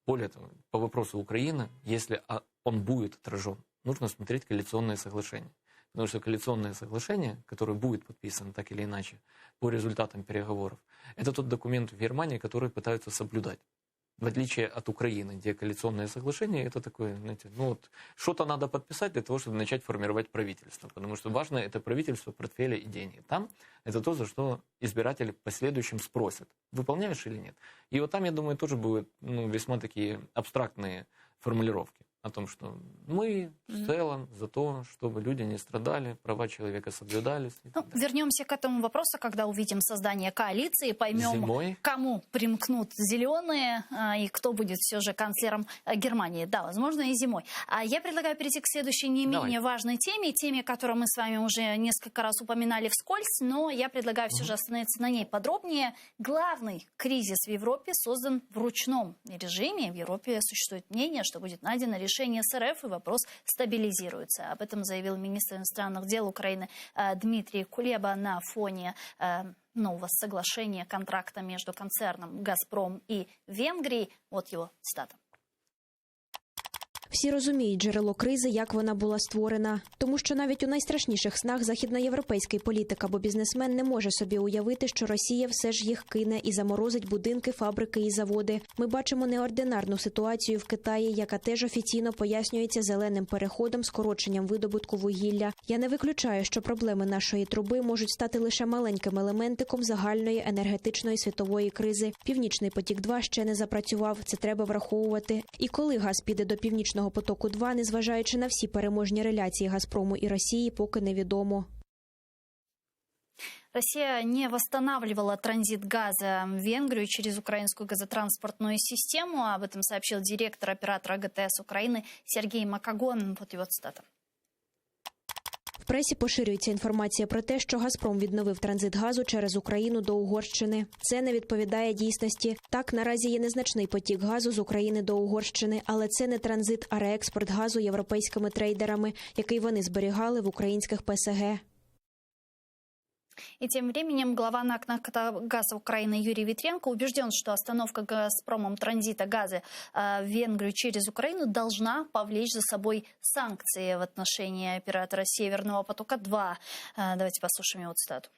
[SPEAKER 2] Более того, по вопросу Украины, если он будет отражен, нужно смотреть коалиционное соглашение. Потому что коалиционное соглашение, которое будет подписано так или иначе по результатам переговоров, это тот документ в Германии, который пытаются соблюдать. В отличие от Украины, где коалиционное соглашение, это такое, знаете, что-то надо подписать для того, чтобы начать формировать правительство. Потому что важно это правительство, портфеля и деньги. Там это то, за что избиратели в последующем спросят, выполняешь или нет. И вот там, я думаю, тоже будут весьма такие абстрактные формулировки о том, что мы в целом за то, чтобы люди не страдали, права человека соблюдались.
[SPEAKER 1] Вернемся к этому вопросу, когда увидим создание коалиции, поймем, кому примкнут зеленые и кто будет все же канцлером Германии. Да, возможно, и зимой. А я предлагаю перейти к следующей не менее важной теме, которую мы с вами уже несколько раз упоминали вскользь, но я предлагаю все же остановиться на ней подробнее. Главный кризис в Европе создан в ручном режиме. В Европе существует мнение, что будет найдено решение с РФ, и вопрос стабилизируется. Об этом заявил министр иностранных дел Украины Дмитрий Кулеба на фоне нового соглашения контракта между концерном «Газпром» і Венгрії. От його цитата.
[SPEAKER 3] Всі розуміють джерело кризи, як вона була створена. Тому що навіть у найстрашніших снах західноєвропейський політик або бізнесмен не може собі уявити, що Росія все ж їх кине і заморозить будинки, фабрики і заводи. Ми бачимо неординарну ситуацію в Китаї, яка теж офіційно пояснюється зеленим переходом, скороченням видобутку вугілля. Я не виключаю, що проблеми нашої труби можуть стати лише маленьким елементиком загальної енергетичної світової кризи. Північний потік-2 ще не запрацював, це треба враховувати. І коли газ піде до Північного потоку-2, незважаючи на всі переможні реляції Газпрому і Росії, поки невідомо.
[SPEAKER 1] Россия не восстанавливала транзит газа в Венгрию через украинскую газотранспортную систему. Об этом сообщил директор оператора ГТС Украины Сергей Макагон. Вот его цитата.
[SPEAKER 3] В пресі поширюється інформація про те, що «Газпром» відновив транзит газу через Україну до Угорщини. Це не відповідає дійсності. Так, наразі є незначний потік газу з України до Угорщини, але це не транзит, а реекспорт газу європейськими трейдерами, який вони зберігали в українських ПСГ.
[SPEAKER 1] И тем временем глава НАК «Нафтогаза Украины» Юрий Витренко убежден, что остановка «Газпромом» транзита газа в Венгрию через Украину должна повлечь за собой санкции в отношении оператора «Северного потока-2». Давайте послушаем его цитату.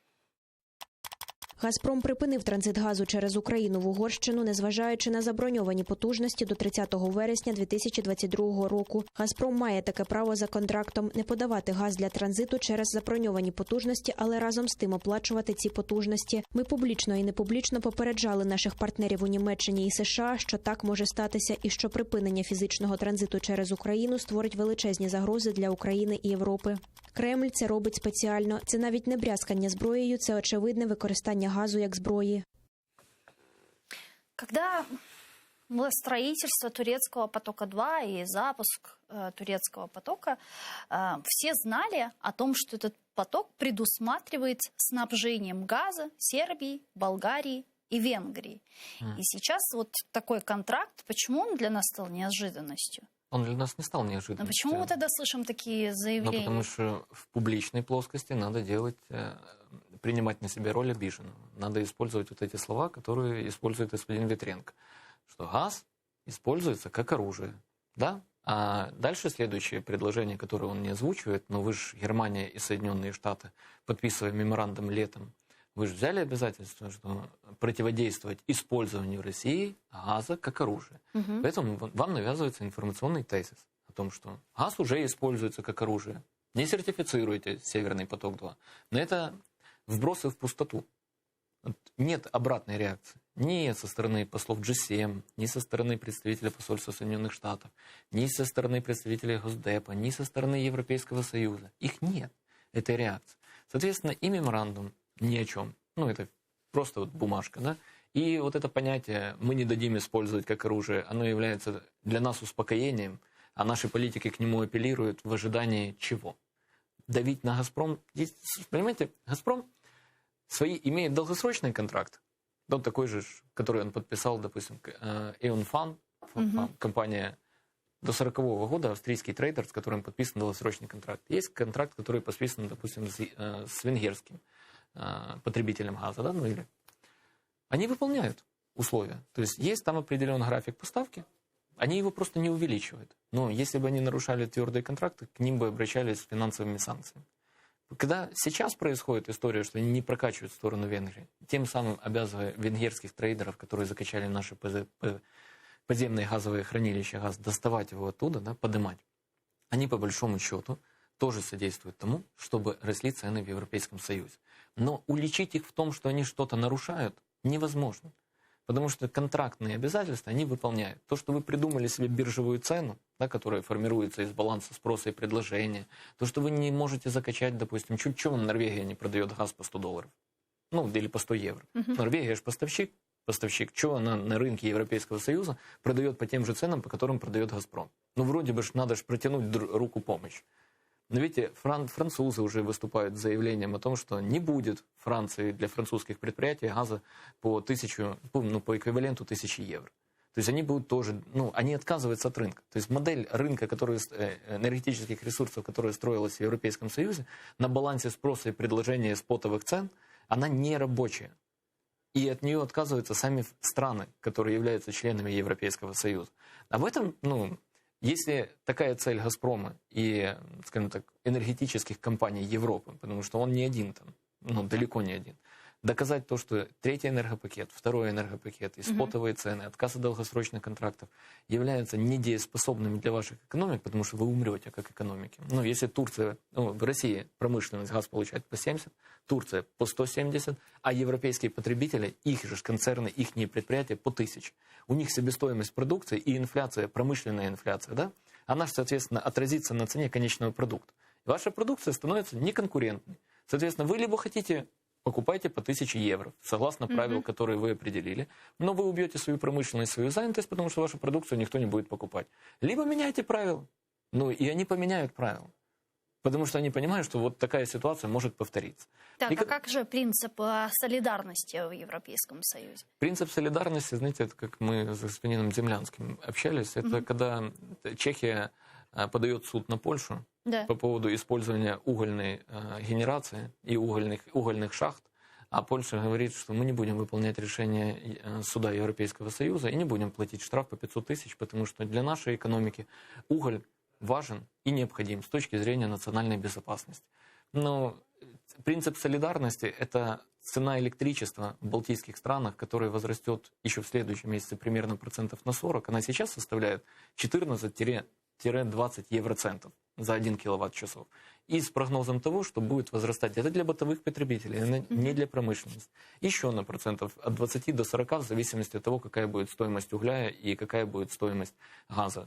[SPEAKER 3] «Газпром» припинив транзит газу через Україну в Угорщину, незважаючи на заброньовані потужності до 30 вересня 2022 року. «Газпром» має таке право за контрактом не подавати газ для транзиту через заброньовані потужності, але разом з тим оплачувати ці потужності. Ми публічно і непублічно попереджали наших партнерів у Німеччині і США, що так може статися і що припинення фізичного транзиту через Україну створить величезні загрози для України і Європи. Кремль це робить спеціально. Це навіть не брязкання зброєю, це очевидне використання газу як зброї.
[SPEAKER 1] Когда было строительство турецкого потока-2 и запуск турецкого потока, все знали о том, что этот поток предусматривает снабжением газа Сербии, Болгарии и Венгрии. И сейчас вот такой контракт, почему он для нас стал неожиданностью?
[SPEAKER 2] Он для нас не стал неожиданностью.
[SPEAKER 1] А почему мы тогда слышим такие заявления?
[SPEAKER 2] Потому что в публичной плоскости надо принимать на себя роль обиженного. Надо использовать вот эти слова, которые использует господин Витренко. Что газ используется как оружие. Да? А дальше следующее предложение, которое он не озвучивает, но вы же, Германия и Соединенные Штаты, подписывая меморандум летом, вы же взяли обязательство, что противодействовать использованию России газа как оружия. Поэтому вам навязывается информационный тезис о том, что газ уже используется как оружие. Не сертифицируйте «Северный поток-2». Но это вбросы в пустоту. Нет обратной реакции. Ни со стороны послов G7, ни со стороны представителя посольства Соединенных Штатов, ни со стороны представителей Госдепа, ни со стороны Европейского Союза. Их нет, этой реакции. Соответственно, и меморандум ни о чем. Это просто вот бумажка, да? И вот это понятие «мы не дадим использовать как оружие», оно является для нас успокоением, а наши политики к нему апеллируют в ожидании чего? Давить на «Газпром». Здесь, понимаете, «Газпром» имеет долгосрочный контракт, вот такой же, который он подписал, допустим, Aeon Fund, компания до 40-го года, австрийский трейдер, с которым подписан долгосрочный контракт. Есть контракт, который подписан, допустим, с венгерским потребителем газа, да, ну или... Они выполняют условия. То есть там определенный график поставки, они его просто не увеличивают. Но если бы они нарушали твердые контракты, к ним бы обращались с финансовыми санкциями. Когда сейчас происходит история, что они не прокачивают в сторону Венгрии, тем самым обязывая венгерских трейдеров, которые закачали наши подземные газовые хранилища, газ, доставать его оттуда, да, поднимать, они по большому счету тоже содействуют тому, чтобы росли цены в Европейском Союзе. Но уличить их в том, что они что-то нарушают, невозможно. Потому что контрактные обязательства они выполняют. То, что вы придумали себе биржевую цену, да, которая формируется из баланса спроса и предложения, то, что вы не можете закачать, допустим, чуть-чуть Норвегия не продает газ по $100, ну, или по 100 евро. Норвегия же поставщик, что она на рынке Европейского Союза продает по тем же ценам, по которым продает «Газпром». Ну, вроде бы надо же протянуть руку помощи. Но видите, французы уже выступают с заявлением о том, что не будет Франции для французских предприятий газа по эквиваленту 1000 евро. То есть они будут тоже, они отказываются от рынка. То есть модель рынка, энергетических ресурсов, которая строилась в Европейском Союзе, на балансе спроса и предложения спотовых цен, она не рабочая. И от нее отказываются сами страны, которые являются членами Европейского Союза. Об этом, если такая цель «Газпрома» и, скажем так, энергетических компаний Европы, потому что он не один там, далеко не один, доказать то, что третий энергопакет, второй энергопакет и спотовые цены, отказ от долгосрочных контрактов являются недееспособными для ваших экономик, потому что вы умрете как экономики. Если Турция, в России промышленность газ получает по 70, Турция по 170, а европейские потребители, их же концерны, их предприятия по 1000. У них себестоимость продукции и инфляция, промышленная инфляция, да, она же, соответственно, отразится на цене конечного продукта. Ваша продукция становится неконкурентной. Соответственно, вы либо хотите... Покупайте по 1000 евро, согласно правил, которые вы определили. Но вы убьете свою промышленность, свою занятость, потому что вашу продукцию никто не будет покупать. Либо меняйте правила. И они поменяют правила. Потому что они понимают, что вот такая ситуация может повториться.
[SPEAKER 1] Так, а как же принцип солидарности в Европейском Союзе?
[SPEAKER 2] Принцип солидарности, знаете, это как мы с господином Землянским общались, это когда Чехия подает в суд на Польшу, да, по поводу использования угольной генерации и угольных шахт, а Польша говорит, что мы не будем выполнять решение суда Европейского Союза и не будем платить штраф по 500 тысяч, потому что для нашей экономики уголь важен и необходим с точки зрения национальной безопасности. Но принцип солидарности – это цена электричества в балтийских странах, которая возрастет еще в следующем месяце примерно процентов на 40. Она сейчас составляет 14-20 евроцентов за 1 киловатт-часов. И с прогнозом того, что будет возрастать. Это для бытовых потребителей, не для промышленности. Еще на процентов от 20 до 40 в зависимости от того, какая будет стоимость угля и какая будет стоимость газа.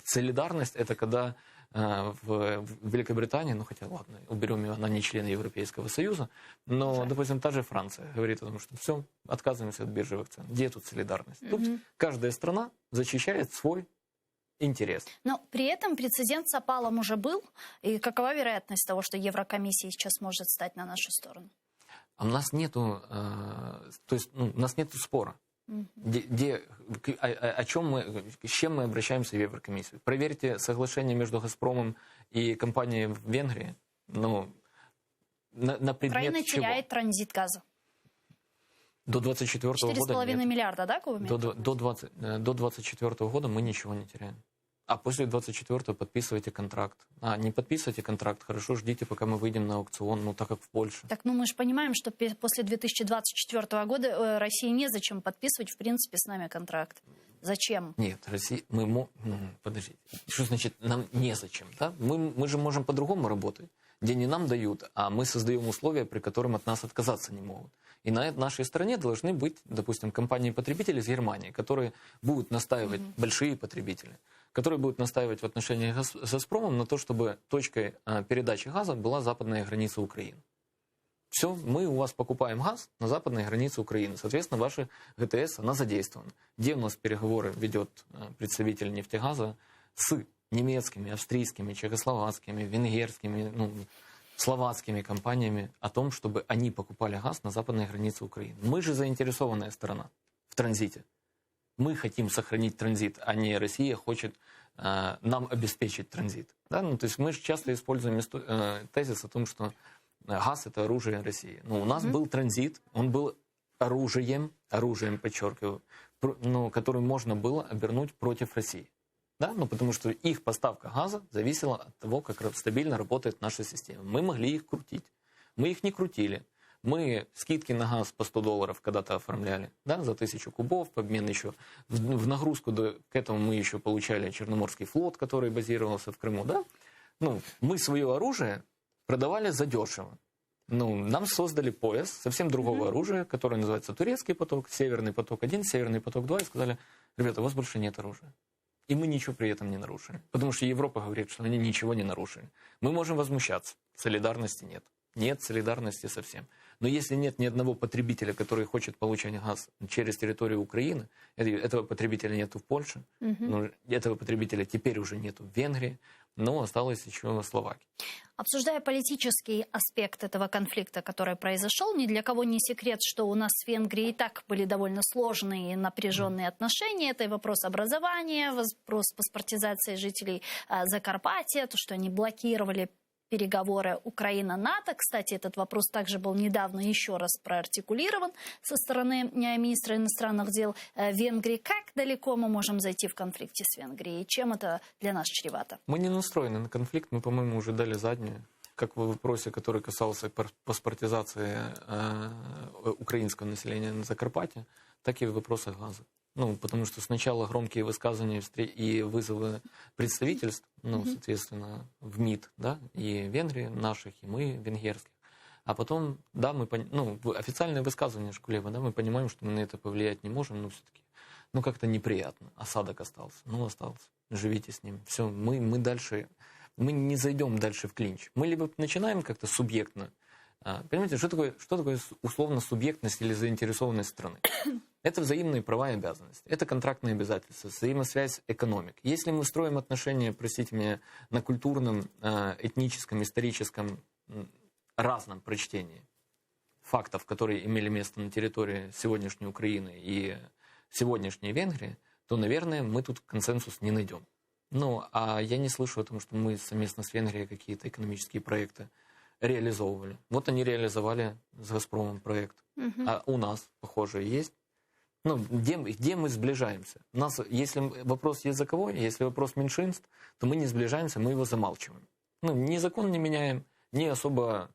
[SPEAKER 2] Солидарность – это когда в Великобритании, хотя ладно, уберем ее, она не член Европейского Союза, но, допустим, та же Франция говорит о том, что все, отказываемся от биржевых цен. Где тут солидарность? Тут каждая страна защищает свой интерес.
[SPEAKER 1] Но при этом прецедент с опалом уже был. И какова вероятность того, что Еврокомиссия сейчас может стать на нашу сторону?
[SPEAKER 2] А у нас нету, у нас нету спора. С чем мы обращаемся в Еврокомиссию? Проверьте соглашение между «Газпромом» и компанией в Венгрии. На предмет
[SPEAKER 1] Украина
[SPEAKER 2] чего?
[SPEAKER 1] теряет транзит газа.
[SPEAKER 2] До 24 года
[SPEAKER 1] 4,5 миллиарда, да, кубометров?
[SPEAKER 2] До 24 года мы ничего не теряем. А после 24-го подписывайте контракт. Не подписывайте контракт, хорошо, ждите, пока мы выйдем на аукцион, так как в Польше.
[SPEAKER 1] Так, мы же понимаем, что после 2024 года России незачем подписывать, в принципе, с нами контракт. Зачем?
[SPEAKER 2] Нет, Россия... Подождите. Что значит нам незачем? Да? Мы же можем по-другому работать. Где не нам дают, а мы создаем условия, при которых от нас отказаться не могут. И на нашей стороне должны быть, допустим, компании-потребители из Германии, которые будут настаивать, большие потребители, которые будут настаивать в отношении с «Газпромом» на то, чтобы точкой передачи газа была западная граница Украины. Все, мы у вас покупаем газ на западной границе Украины. Соответственно, ваша ГТС, она задействована. Где у нас переговоры ведет представитель «Нефтегаза» с немецкими, австрийскими, чехословацкими, венгерскими, словацкими компаниями о том, чтобы они покупали газ на западной границе Украины. Мы же заинтересованная сторона в транзите. Мы хотим сохранить транзит, а не Россия хочет нам обеспечить транзит. Да? Ну, то есть мы же часто используем тезис о том, что газ – это оружие России. Но у нас был транзит, он был оружием, подчеркиваю, который можно было обернуть против России. Да? Ну, потому что их поставка газа зависела от того, как стабильно работает наша система. Мы могли их крутить. Мы их не крутили. Мы скидки на газ по $100 когда-то оформляли, да, за 1000 кубов, в обмен еще. В нагрузку к этому мы еще получали Черноморский флот, который базировался в Крыму. Да? Ну, мы свое оружие продавали задешево. Ну, нам создали пояс совсем другого оружия, которое называется турецкий поток, Северный поток-1, Северный поток-2, и сказали: ребята, у вас больше нет оружия. И мы ничего при этом не нарушили. Потому что Европа говорит, что они ничего не нарушили. Мы можем возмущаться. Солидарности нет. Нет солидарности совсем. Но если нет ни одного потребителя, который хочет получать газ через территорию Украины, этого потребителя нету в Польше, этого потребителя теперь уже нету в Венгрии, но осталось еще Словакия.
[SPEAKER 1] Обсуждая политический аспект этого конфликта, который произошел, ни для кого не секрет, что у нас с Венгрией и так были довольно сложные и напряженные отношения. Это и вопрос образования, вопрос паспортизации жителей Закарпатья, то, что они блокировали переговоры Украина-НАТО. Кстати, этот вопрос также был недавно еще раз проартикулирован со стороны министра иностранных дел Венгрии. Как далеко мы можем зайти в конфликте с Венгрией? Чем это для нас чревато?
[SPEAKER 2] Мы не настроены на конфликт. Мы, по-моему, уже дали заднюю. Как в вопросе, который касался паспортизации украинского населения на Закарпатье, так и в вопросах газа. Ну, потому что сначала громкие высказывания и вызовы представительств, ну, соответственно, в МИД, да, и Венгрии наших, и мы венгерских. А потом, да, официальное высказывание Шкулева, да, мы понимаем, что мы на это повлиять не можем, но все-таки, как-то неприятно. Осадок остался. остался. Живите с ним. Все, мы дальше, мы не зайдем дальше в клинч. Мы либо начинаем как-то субъектно. Понимаете, что такое условно субъектность или заинтересованность страны? Это взаимные права и обязанности. Это контрактные обязательства, взаимосвязь экономик. Если мы строим отношения, простите меня, на культурном, этническом, историческом разном прочтении фактов, которые имели место на территории сегодняшней Украины и сегодняшней Венгрии, то, наверное, мы тут консенсус не найдем. А я не слышу о том, что мы совместно с Венгрией какие-то экономические проекты реализовывали. Вот они реализовали с «Газпромом» проект. А у нас, похоже, есть. Где мы сближаемся? Если вопрос есть за кого, если вопрос меньшинств, то мы не сближаемся, мы его замалчиваем. Ни закон не меняем, ни особо,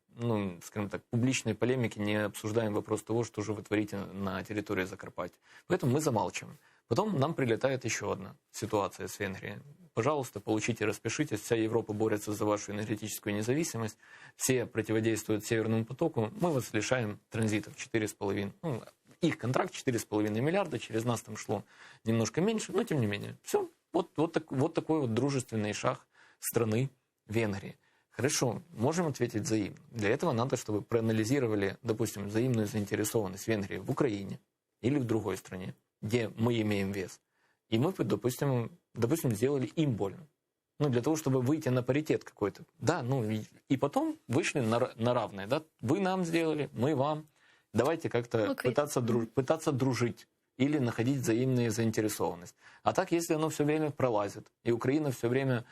[SPEAKER 2] скажем так, публичной полемики не обсуждаем вопрос того, что же вы творите на территории Закарпатья. Поэтому мы замалчиваем. Потом нам прилетает еще одна ситуация с Венгрией. Пожалуйста, получите, распишитесь. Вся Европа борется за вашу энергетическую независимость. Все противодействуют Северному потоку. Мы вас лишаем транзитов 4,5. Их контракт 4,5 миллиарда. Через нас там шло немножко меньше, но тем не менее. Все. Вот такой вот дружественный шаг страны Венгрии. Хорошо, можем ответить взаимно. Для этого надо, чтобы проанализировали, допустим, взаимную заинтересованность Венгрии в Украине или в другой стране, где мы имеем вес. И мы, допустим, сделали им больно. Для того, чтобы выйти на паритет какой-то. Да, и потом вышли на равное. Да? Вы нам сделали, мы вам. Давайте как-то пытаться дружить или находить взаимную заинтересованность. А так, если оно все время пролазит, и Украина все время,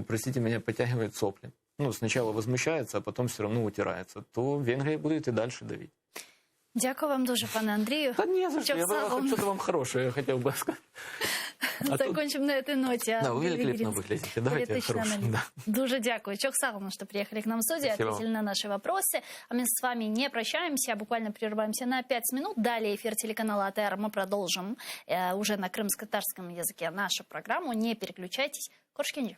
[SPEAKER 2] простите меня, подтягивает сопли, сначала возмущается, а потом все равно утирается, то Венгрия будет и дальше давить.
[SPEAKER 1] Дякую вам дуже, пане Андрію.
[SPEAKER 2] Да не за что, я что-то вам хорошее хотел бы сказать.
[SPEAKER 1] Закончим на этой ноте.
[SPEAKER 2] Да, вы великолепно выглядите. Давайте хорошее. Да.
[SPEAKER 1] Дуже дякую. Чок Сагаловна, что приехали к нам в студию, ответили на наши вопросы. А мы с вами не прощаемся, буквально прерываемся на 5 минут. Далее эфир телеканала АТР мы продолжим уже на крымско-татарском языке нашу программу. Не переключайтесь. Коршкинджи.